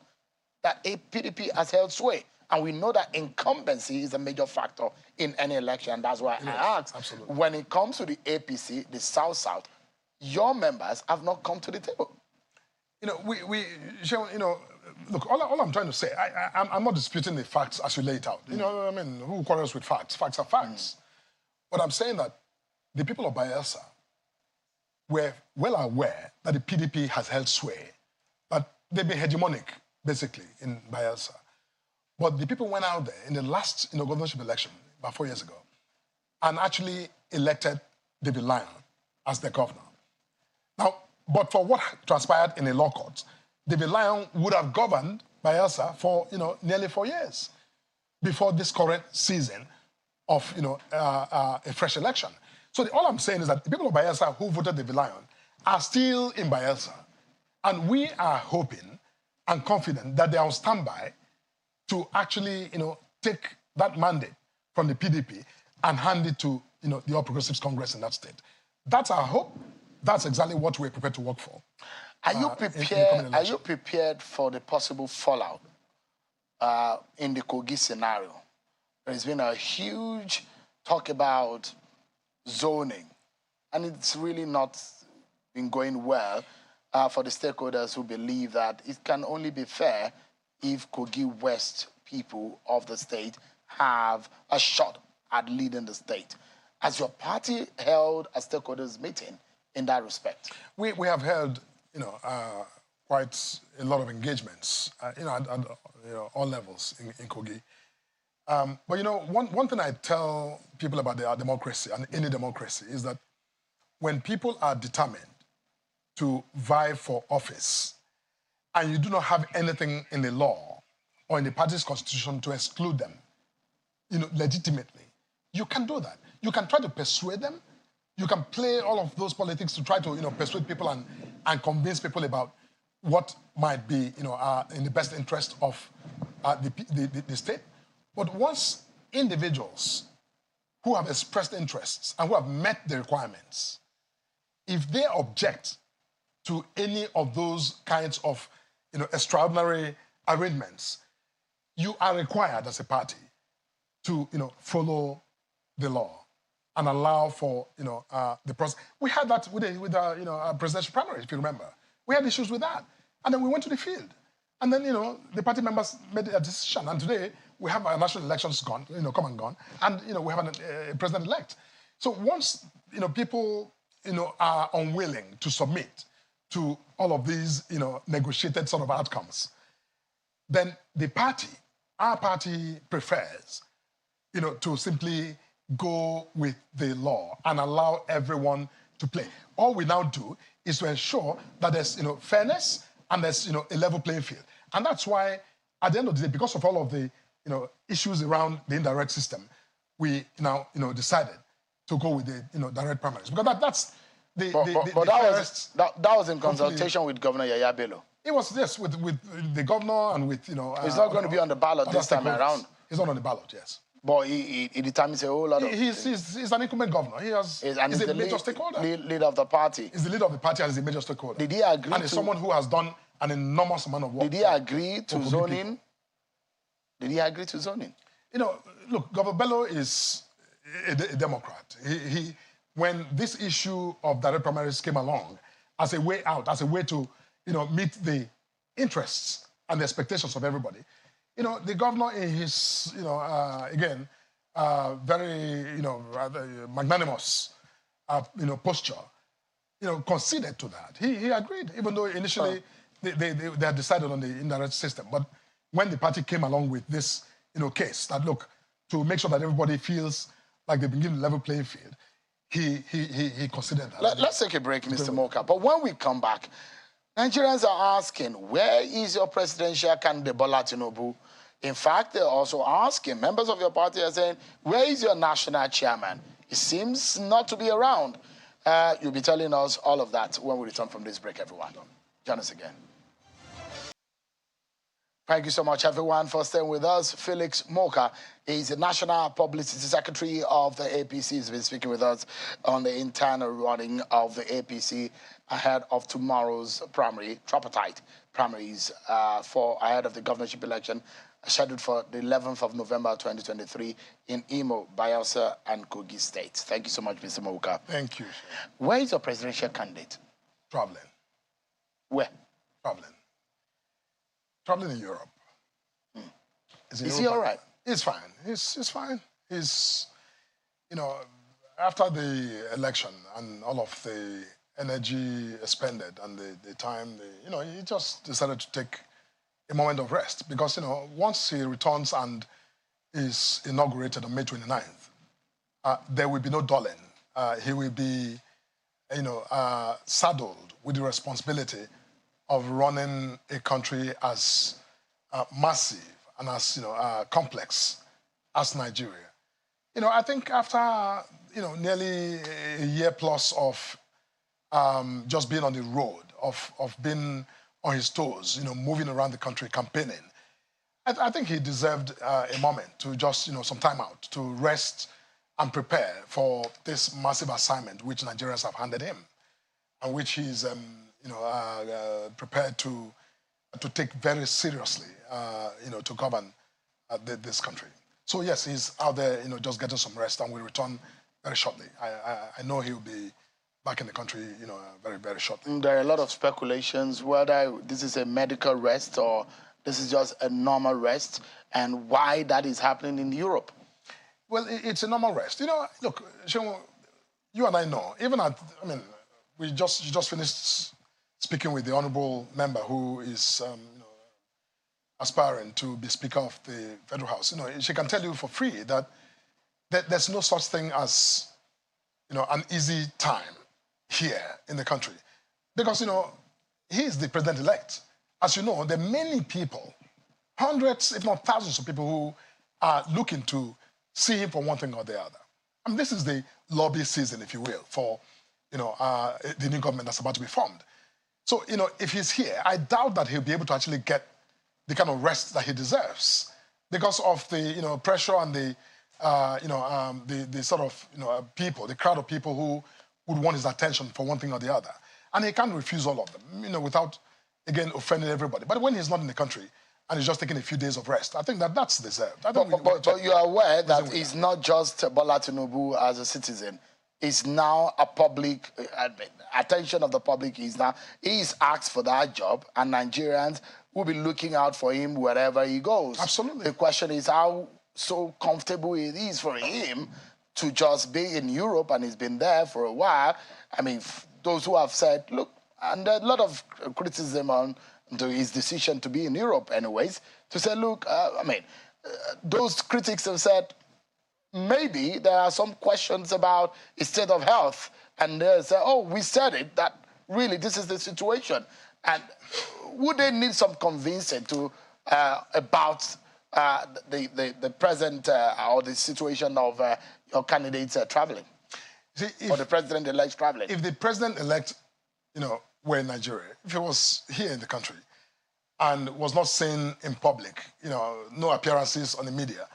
that a PDP has held sway. And we know that incumbency is a major factor in any election. That's why I asked, absolutely. When it comes to the APC, the South-South, your members have not come to the table. Look, all I'm trying to say, I'm not disputing the facts as you lay it out. Who quarrels with facts? Facts are facts. But I'm saying that the people of Bayelsa were well aware that the PDP has held sway, that they've been hegemonic, basically, in Bayelsa. But the people went out there in the last governorship election, about 4 years ago, and actually elected David Lyon as their governor. Now, but for what transpired in the law court, David Lyon would have governed Bayelsa for nearly 4 years before this current season of a fresh election. So all I'm saying is that the people of Bayelsa who voted David Lyon are still in Bayelsa, and we are hoping and confident that they are on standby to actually, take that mandate from the PDP and hand it to, the All Progressives Congress in that state. That's our hope. That's exactly what we're prepared to work for. Are you prepared? Are you prepared for the possible fallout in the Kogi scenario? There's been a huge talk about zoning, and it's really not been going well for the stakeholders who believe that it can only be fair if Kogi West people of the state have a shot at leading the state. Has your party held a stakeholders meeting in that respect? We have held, quite a lot of engagements, at all levels in Kogi. But one thing I tell people about our democracy and any democracy is that when people are determined to vie for office, and you do not have anything in the law or in the party's constitution to exclude them, legitimately, you can do that. You can try to persuade them. You can play all of those politics to try to, persuade people and convince people about what might be, in the best interest of the state. But once individuals who have expressed interests and who have met the requirements, if they object to any of those kinds of extraordinary arrangements, you are required as a party to, follow the law and allow for, the process. We had that with our presidential primaries, if you remember. We had issues with that. And then we went to the field. And then, the party members made a decision. And today, we have our national elections gone, come and gone. And, we have a president-elect. So once, people, are unwilling to submit to all of these, negotiated sort of outcomes, then our party prefers, to simply go with the law and allow everyone to play. All we now do is to ensure that there's, fairness and there's, a level playing field. And that's why, at the end of the day, because of all of the, issues around the indirect system, we now, decided to go with the, direct primaries. Because that's that was in consultation with Governor Yaya Bello. It was, yes, with the governor and with, He's not going to be on the ballot this time around. He's not on the ballot, yes. But he determines a whole lot of... He's an incumbent governor. He's a major stakeholder. Leader of the party. He's the leader of the party and he's a major stakeholder. Did he agree and he's someone who has done an enormous amount of work. Did he agree to zoning? Did he agree to zoning? Look, Governor Bello is a Democrat. When this issue of direct primaries came along as a way out, as a way to, meet the interests and the expectations of everybody, the governor in his, again, very, rather magnanimous, posture, conceded to that. He agreed, even though initially they had decided on the indirect system. But when the party came along with this, case that, look, to make sure that everybody feels like they've been given a level playing field, he considered that. Let's take a break, Mr. Moka. But when we come back, Nigerians are asking, where is your presidential candidate, Bola Tinubu? In fact, they're also asking, members of your party are saying, where is your national chairman? He seems not to be around. You'll be telling us all of that when we return from this break, everyone. Join us again. Thank you so much, everyone, for staying with us. Felix Moka is the National Publicity Secretary of the APC. He's been speaking with us on the internal running of the APC ahead of tomorrow's tripartite primaries ahead of the governorship election scheduled for the 11th of November 2023 in Imo, Bayelsa, and Kogi states. Thank you so much, Mr. Moka. Thank you. Where is your presidential candidate? Traveling. Where? Traveling in Europe. Is he all right? He's fine. He's fine. He's, after the election and all of the energy expended and the time, he just decided to take a moment of rest because, once he returns and is inaugurated on May 29th, there will be no dulling. He will be, saddled with the responsibility of running a country as massive and as complex as Nigeria. I think after nearly a year plus of just being on the road, of being on his toes, moving around the country campaigning, I think he deserved a moment to just some time out to rest and prepare for this massive assignment which Nigerians have handed him, and which he's prepared to take very seriously, to govern this country. So yes, he's out there, just getting some rest, and will return very shortly. I know he'll be back in the country, very, very shortly. There are a lot of speculations whether this is a medical rest or this is just a normal rest, and why that is happening in Europe. Well, it's a normal rest. Look, Seun, you and I know, you just finished speaking with the honorable member who is aspiring to be Speaker of the Federal House. She can tell you for free that there's no such thing as an easy time here in the country, because he is the president-elect. As you know, there are many people, hundreds, if not thousands of people who are looking to see him for one thing or the other. This is the lobby season, if you will, for the new government that's about to be formed. So, if he's here, I doubt that he'll be able to actually get the kind of rest that he deserves because of the, pressure and the, the sort of, people, the crowd of people who would want his attention for one thing or the other. And he can't refuse all of them, without, again, offending everybody. But when he's not in the country and he's just taking a few days of rest, I think that's deserved. But you are aware that it's not just Bola Tinubu as a citizen. It's now a public, attention of the public is now, he's asked for that job, and Nigerians will be looking out for him wherever he goes. Absolutely. The question is how so comfortable it is for him to just be in Europe, and he's been there for a while. Those who have said, look, and there's a lot of criticism on his decision to be in Europe anyways, to say, look, those critics have said, maybe there are some questions about his state of health, and they say, oh, we said it, that really this is the situation. And would they need some convincing to about the present or the situation of your candidates traveling? See, or the president-elect traveling? If the president-elect, were in Nigeria, if he was here in the country and was not seen in public, no appearances on the media,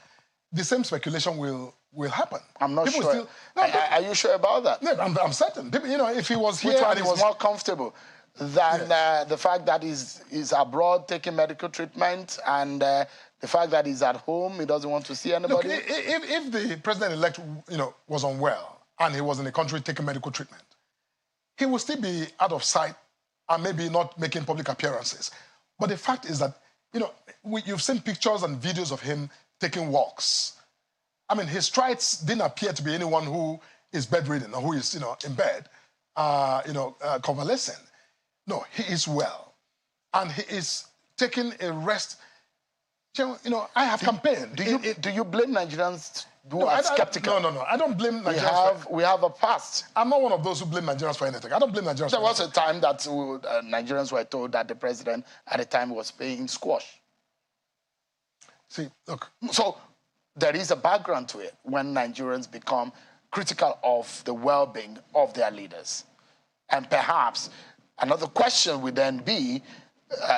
the same speculation will happen. I'm not sure. Are you sure about that? No, I'm certain. People, if he was here... Which one is more comfortable than the fact that he's abroad taking medical treatment and the fact that he's at home, he doesn't want to see anybody? Look, if the president-elect, was unwell and he was in the country taking medical treatment, he will still be out of sight and maybe not making public appearances. But the fact is that, you've seen pictures and videos of him taking walks I mean, his strides didn't appear to be anyone who is bedridden or who is, in bed, convalescent. No, he is well. And he is taking a rest. I have campaigned. Do you blame Nigerians who are skeptical? No. I don't blame Nigerians. We have a past. I'm not one of those who blame Nigerians for anything. I don't blame Nigerians. There was a time that Nigerians were told that the president at the time was playing squash. See, look. So there is a background to it when Nigerians become critical of the well-being of their leaders. And perhaps another question would then be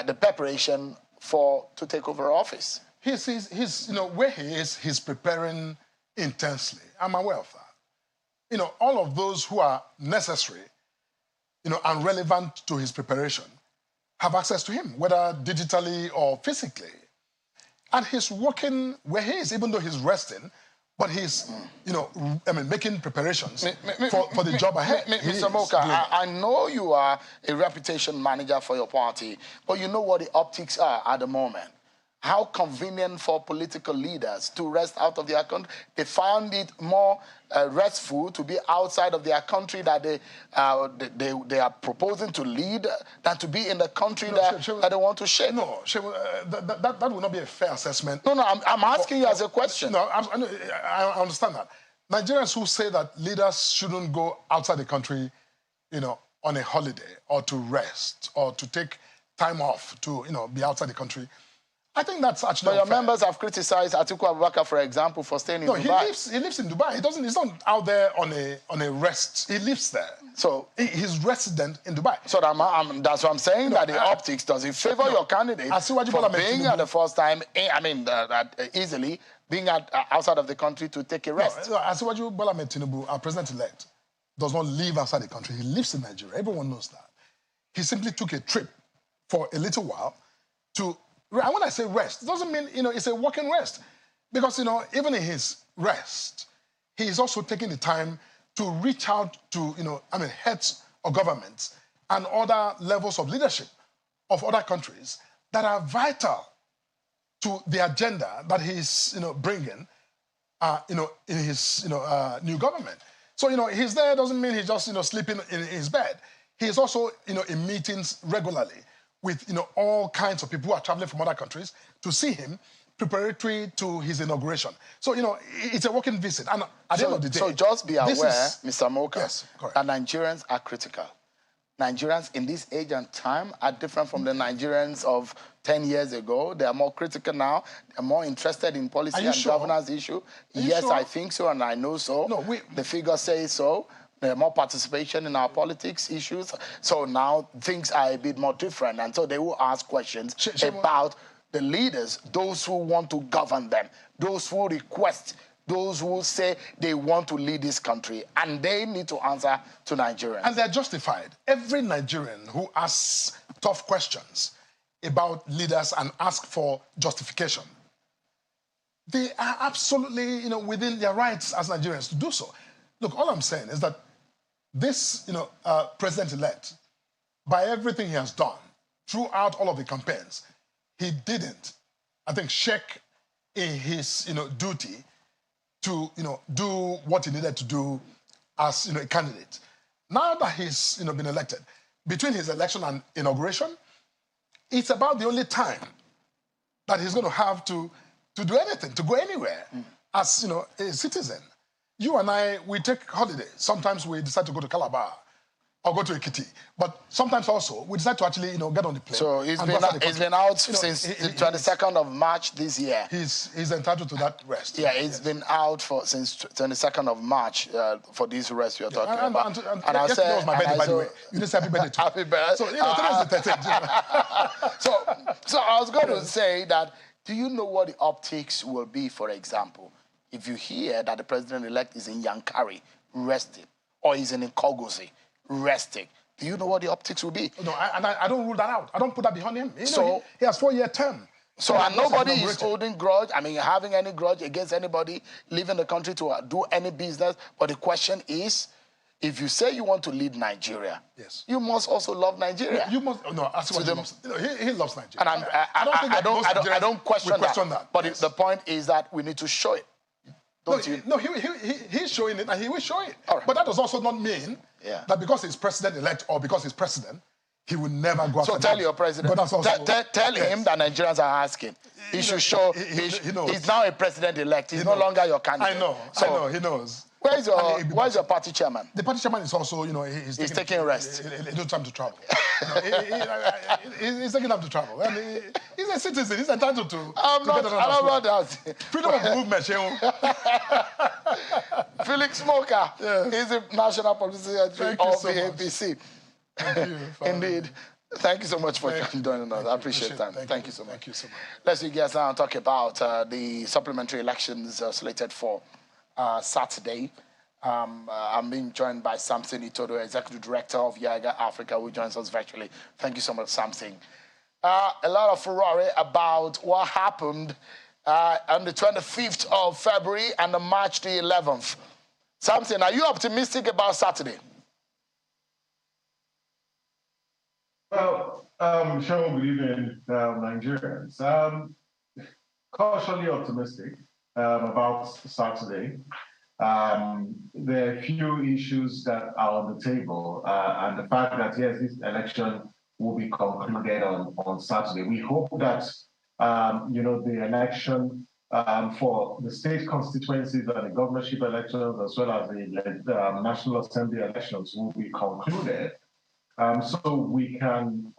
the preparation to take over office. He's where he is, he's preparing intensely. I'm aware of that. All of those who are necessary, and relevant to his preparation have access to him, whether digitally or physically. And he's working where he is, even though he's resting, but he's, making preparations for the job ahead. Mr. Moka, I know you are a reputation manager for your party, but you know what the optics are at the moment. How convenient for political leaders to rest out of their country. They found it more restful to be outside of their country that they are proposing to lead than to be in the country that they want to shape. No, that would not be a fair assessment. No, I'm asking you as a question. No, I understand that. Nigerians who say that leaders shouldn't go outside the country, on a holiday or to rest or to take time off to, be outside the country, I think that's actually But your members have criticized Atiku Abubakar, for example, for staying in Dubai. No, he lives in Dubai. He's not out there on a rest. He lives there. So he's resident in Dubai. So that's what I'm saying, that the optics, does it favor your candidate for being at the first time, easily being outside of the country to take a rest? No, Asiwaju Bola Ahmed Tinubu, our president-elect, does not live outside the country. He lives in Nigeria. Everyone knows that. He simply took a trip for a little while to... And when I say rest, it doesn't mean, it's a working rest. Because, even in his rest, he is also taking the time to reach out to, heads of governments and other levels of leadership of other countries that are vital to the agenda that he's, bringing, in his, new government. So, he's there doesn't mean he's just, sleeping in his bed. He is also, in meetings regularly with, all kinds of people who are traveling from other countries to see him preparatory to his inauguration. So, it's a working visit. And at the end of the day... So just be aware, Mr. Moka, yes, that Nigerians are critical. Nigerians in this age and time are different from the Nigerians of 10 years ago. They are more critical now. They're more interested in policy and governance issue. Yes, I think so, and I know so. No, the figures say so. There's more participation in our politics issues. So now things are a bit more different. And so they will ask questions about the leaders, those who want to govern them, those who request, those who say they want to lead this country. And they need to answer to Nigerians. And they're justified. Every Nigerian who asks tough questions about leaders and asks for justification, they are absolutely, within their rights as Nigerians to do so. Look, all I'm saying is that this, president-elect, by everything he has done throughout all of the campaigns, he didn't, I think, shirk in his, duty to, do what he needed to do as, a candidate. Now that he's, been elected, between his election and inauguration, it's about the only time that he's going to have to do anything, to go anywhere as, a citizen. You and I, we take holiday. Sometimes we decide to go to Calabar or go to Ekiti. But sometimes also, we decide to actually, get on the plane. So he's been out since the 22nd of March this year. He's entitled to that rest. Yeah, he's been out since 22nd of March for this rest you're talking about. And I said, was my birthday, by the way. You just happy birthday too. Happy birthday. So, today's the 13th. So I was going to say that, do you know what the optics will be, for example, if you hear that the president-elect is in Yankari, resting, or he's in Nkogozi, resting? Do you know what the optics will be? No, I don't rule that out. I don't put that behind him. He has 4-year term. So and nobody is holding grudge, having any grudge against anybody leaving the country to do any business. But the question is, if you say you want to lead Nigeria, yes, you must also love Nigeria. You must. No, that's what he loves. He loves Nigeria. And I don't question that. But the point is that we need to show it. He's showing it, and he will show it. All right. But that does also not mean that because he's president-elect or because he's president, he will never go after So tell your president, tell him that Nigerians are asking. He should show, he's now a president-elect. He's no longer your candidate. I know, he knows. Where's your party chairman? The party chairman is also, he's taking rest. A little time to travel. He's taking time to travel. And he's a citizen. He's entitled to. I'm not about that. Freedom of movement, Felix Smoker is the National Publicity Secretary of the APC. Thank you. Indeed. Thank you so much for joining us. I appreciate that. Thank you so much. Thank you so much. Let's get now and talk about the supplementary elections slated for Saturday. I'm being joined by Samson Itodo, Executive Director of Yaga Africa, who joins us virtually. Thank you so much, Samson. A lot of furore about what happened on the 25th of February and on March the 11th. Samson, are you optimistic about Saturday? Well, Sean, good evening, Nigerians. Cautiously optimistic about Saturday. There are a few issues that are on the table, and the fact that, yes, this election will be concluded on Saturday. We hope that, the election for the state constituencies and the governorship elections, as well as the National Assembly elections, will be concluded. So we can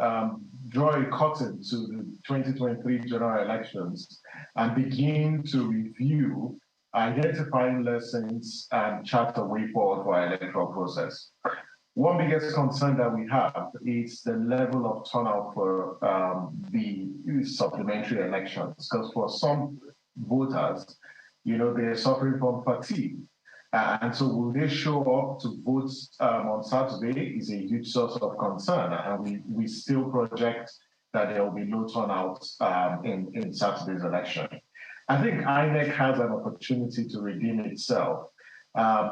draw a curtain to the 2023 general elections and begin to review, identifying lessons and chart a way forward for our electoral process. One biggest concern that we have is the level of turnout for the supplementary elections, because for some voters, they're suffering from fatigue. And so will they show up to vote on Saturday is a huge source of concern. And we still project that there will be no turnout in Saturday's election. I think INEC has an opportunity to redeem itself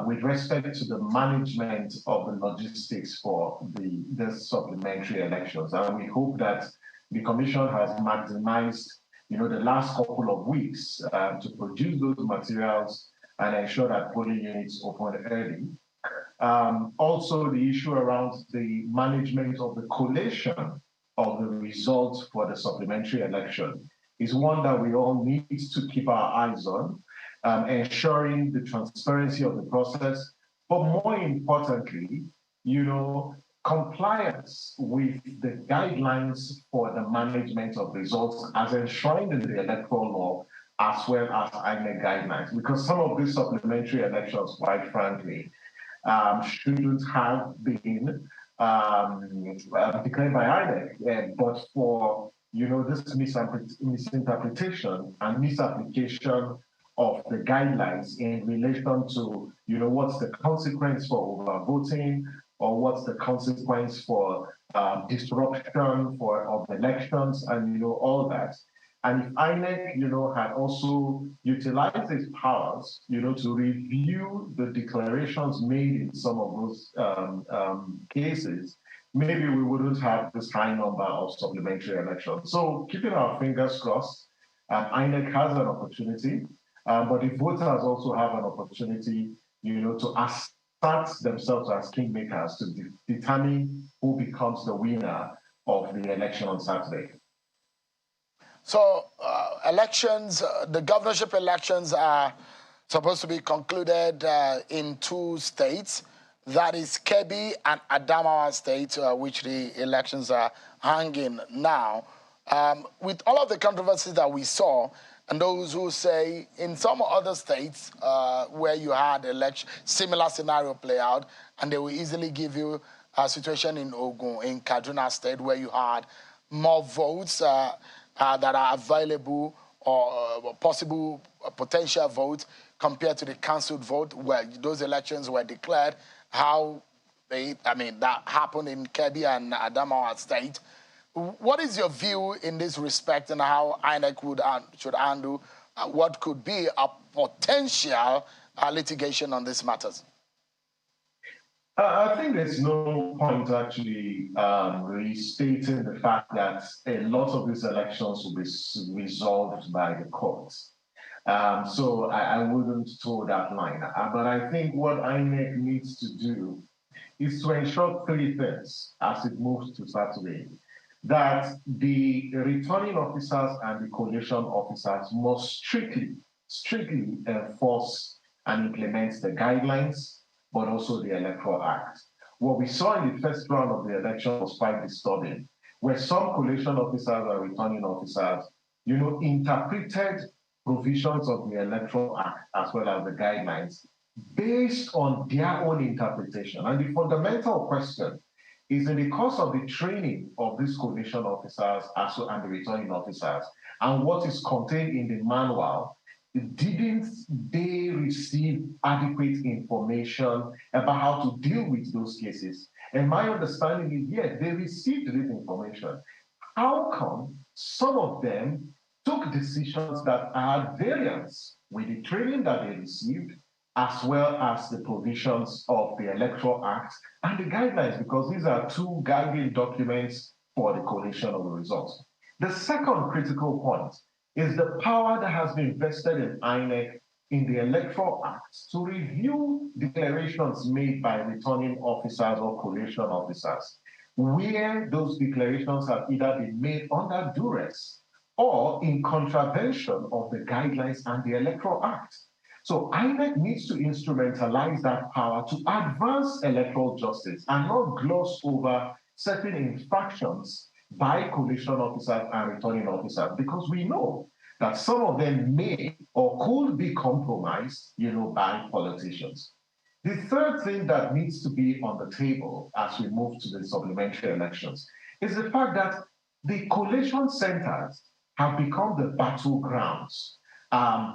with respect to the management of the logistics for the supplementary elections. And we hope that the Commission has maximized, the last couple of weeks to produce those materials and ensure that polling units open early. Also, the issue around the management of the collation of the results for the supplementary election is one that we all need to keep our eyes on, ensuring the transparency of the process, but more importantly, compliance with the guidelines for the management of results as enshrined in the electoral law, as well as INEC guidelines, because some of these supplementary elections, quite frankly, shouldn't have been declared by INEC, but for this misinterpretation and misapplication of the guidelines in relation to what's the consequence for overvoting or what's the consequence for disruption of elections and all that. And if INEC, had also utilized its powers, to review the declarations made in some of those cases, maybe we wouldn't have this high number of supplementary elections. So keeping our fingers crossed, INEC has an opportunity, but the voters also have an opportunity, to assert themselves as kingmakers to determine who becomes the winner of the election on Saturday. So elections, the governorship elections are supposed to be concluded in 2 states. That is Kebbi and Adamawa State, which the elections are hanging now. With all of the controversies that we saw, and those who say in some other states where you had similar scenario play out, and they will easily give you a situation in Ogun, in Kaduna State, where you had more votes that are available or possible potential votes compared to the cancelled vote where those elections were declared, that happened in Kebbi and Adamawa State. What is your view in this respect and how INEC should handle what could be a potential litigation on these matters? I think there's no point actually restating the fact that a lot of these elections will be resolved by the courts. So I wouldn't toe that line. But I think what INEC needs to do is to ensure three things as it moves to Saturday. That the returning officers and the coalition officers must strictly enforce and implement the guidelines, but also the Electoral Act. What we saw in the first round of the election was quite disturbing, where some coalition officers and returning officers, interpreted provisions of the Electoral Act as well as the guidelines based on their own interpretation. And the fundamental question is, in the course of the training of these coalition officers and the returning officers, and what is contained in the manual, didn't they receive adequate information about how to deal with those cases? And my understanding is, yes, they received this information. How come some of them took decisions that are at variance with the training that they received, as well as the provisions of the Electoral Act and the guidelines, because these are two guiding documents for the coalition of the results. The second critical point is the power that has been vested in INEC in the Electoral Act to review declarations made by returning officers or coalition officers, where those declarations have either been made under duress or in contravention of the guidelines and the Electoral Act. So INEC needs to instrumentalize that power to advance electoral justice and not gloss over certain infractions by coalition officers and returning officers, because we know that some of them may or could be compromised, by politicians. The third thing that needs to be on the table as we move to the supplementary elections is the fact that the coalition centers have become the battlegrounds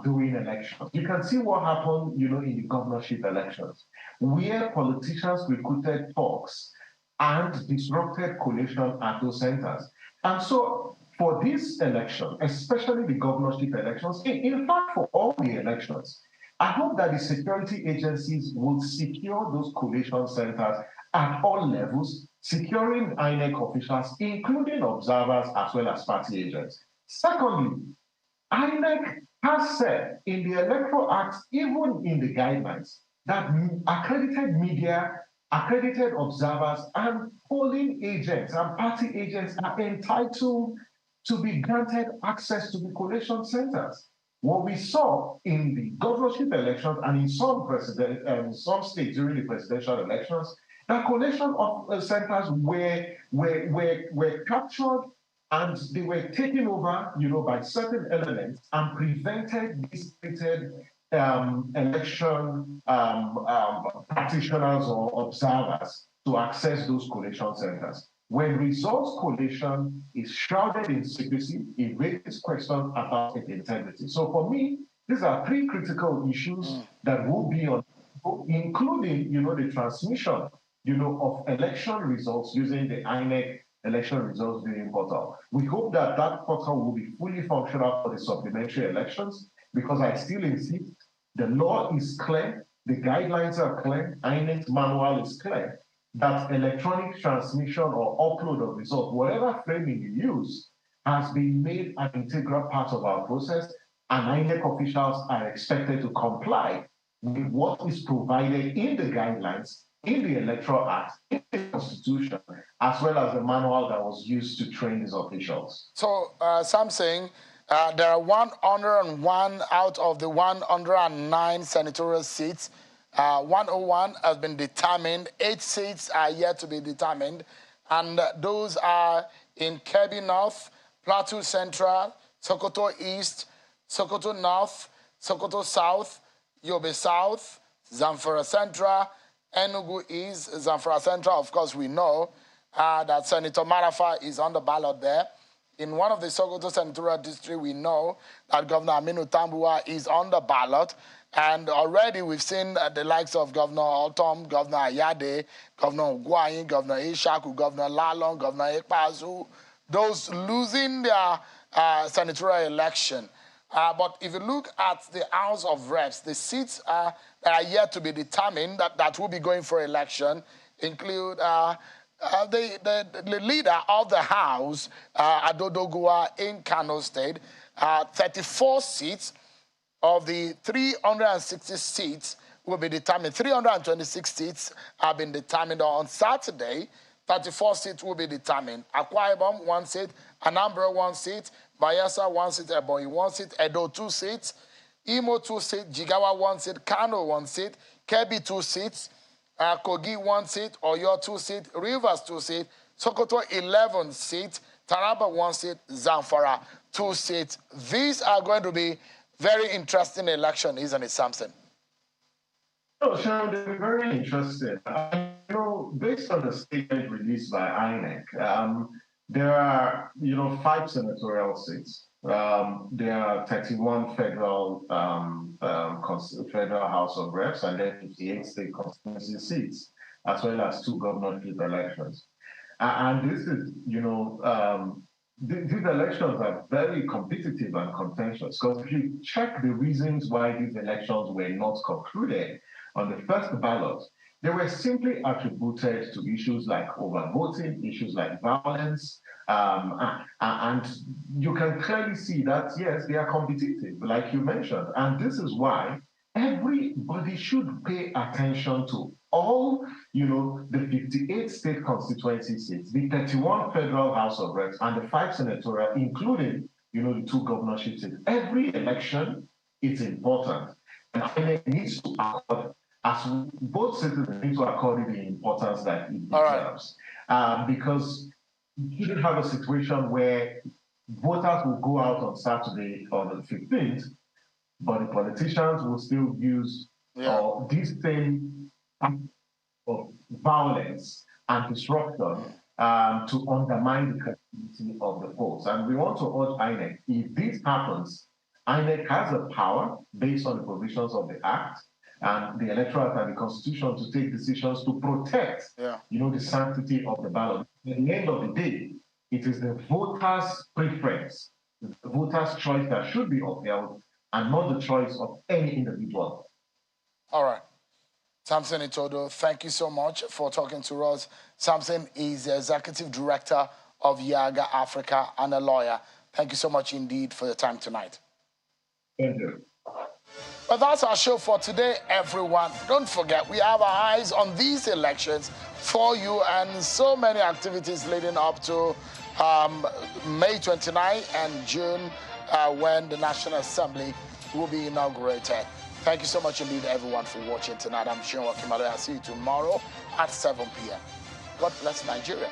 during elections. You can see what happened, in the governorship elections, where politicians recruited talks and disrupted coalition at those centers. And so for this election, especially the governorship elections, in fact, for all the elections, I hope that the security agencies will secure those coalition centers at all levels, securing INEC officials, including observers as well as party agents. Secondly, INEC has said in the Electoral Act, even in the guidelines, that accredited media, accredited observers, and polling agents and party agents are entitled to be granted access to the coalition centers. What we saw in the governorship elections and in some states during the presidential elections, the coalition of centers were captured and they were taken over, by certain elements and prevented disputed election practitioners or observers to access those coalition centers. When results collation is shrouded in secrecy, it raises questions about its integrity. So for me, these are three critical issues that will be on, including, the transmission, of election results using the INEC election results viewing portal. We hope that that portal will be fully functional for the supplementary elections, because I still insist the law is clear, the guidelines are clear, INEC's manual is clear, that electronic transmission or upload of results, whatever framing you use, has been made an integral part of our process, and INEC officials are expected to comply with what is provided in the guidelines, in the Electoral Act, in the Constitution, as well as the manual that was used to train these officials. So, Sam saying there are 101 out of the 109 senatorial seats. 101 has been determined. 8 seats are yet to be determined. And those are in Kebbi North, Plateau Central, Sokoto East, Sokoto North, Sokoto South, Yobe South, Zamfara Central, Enugu East, Zamfara Central. Of course, we know that Senator Marafa is on the ballot there. In one of the Sokoto Senatorial District, we know that Governor Aminu Tambuwa is on the ballot. And already we've seen the likes of Governor Otom, Governor Ayade, Governor Ugwayin, Governor Ishaku, Governor Lalong, Governor Ekpazu, those losing their senatorial election. But if you look at the House of Reps, the seats that are yet to be determined that will be going for election include the leader of the House, Adodogua in Kano State, 34 seats. of the 360 seats will be determined. 326 seats have been determined on Saturday. 34 seats will be determined. Akwa Ibom, 1 seat. Anambra, 1 seat. Bayelsa, 1 seat. Ebonyi, 1 seat. Edo, 2 seats. Imo, 2 seats. Jigawa, 1 seat. Kano, 1 seat. Kebbi, 2 seats. Kogi, 1 seat. Oyo, 2 seats. Rivers, 2 seats. Sokoto, 11 seats. Taraba, 1 seat. Zamfara, 2 seats. These are going to be very interesting election, isn't it, Samson? Oh, Sharon, they're very interesting. Based on the statement released by INEC, there are, 5 senatorial seats. There are 31 federal House of Reps, and then 58 state constituency seats, as well as 2 governorship elections. And this is, these elections are very competitive and contentious, because if you check the reasons why these elections were not concluded on the first ballot, they were simply attributed to issues like overvoting, issues like violence, and you can clearly see that, yes, they are competitive, like you mentioned. And this is why everybody should pay attention to all, the 58 state constituency seats, the 31 federal House of Reps, and the 5 senatorial, including, the 2 governorship seats. Every election is important, and INEC needs to accord, as both citizens need to accord it the importance that it deserves. Because you shouldn't have a situation where voters will go out on Saturday or the 15th, but the politicians will still use this same act of violence and disruption to undermine the credibility of the polls. And we want to urge INEC, if this happens, INEC has the power, based on the provisions of the Act and the Electoral Act and the Constitution, to take decisions to protect, the sanctity of the ballot. At the end of the day, it is the voters' preference, the voters' choice that should be upheld, and not the choice of any individual. All right. Samson Itodo, thank you so much for talking to us. Samson is the Executive Director of Yaga Africa and a lawyer. Thank you so much indeed for your time tonight. Thank you. But that's our show for today, everyone. Don't forget, we have our eyes on these elections for you and so many activities leading up to May 29 and June when the National Assembly will be inaugurated. Thank you so much indeed, everyone, for watching tonight. I'm Shinwa Kimalo. I'll see you tomorrow at 7 p.m. God bless Nigeria.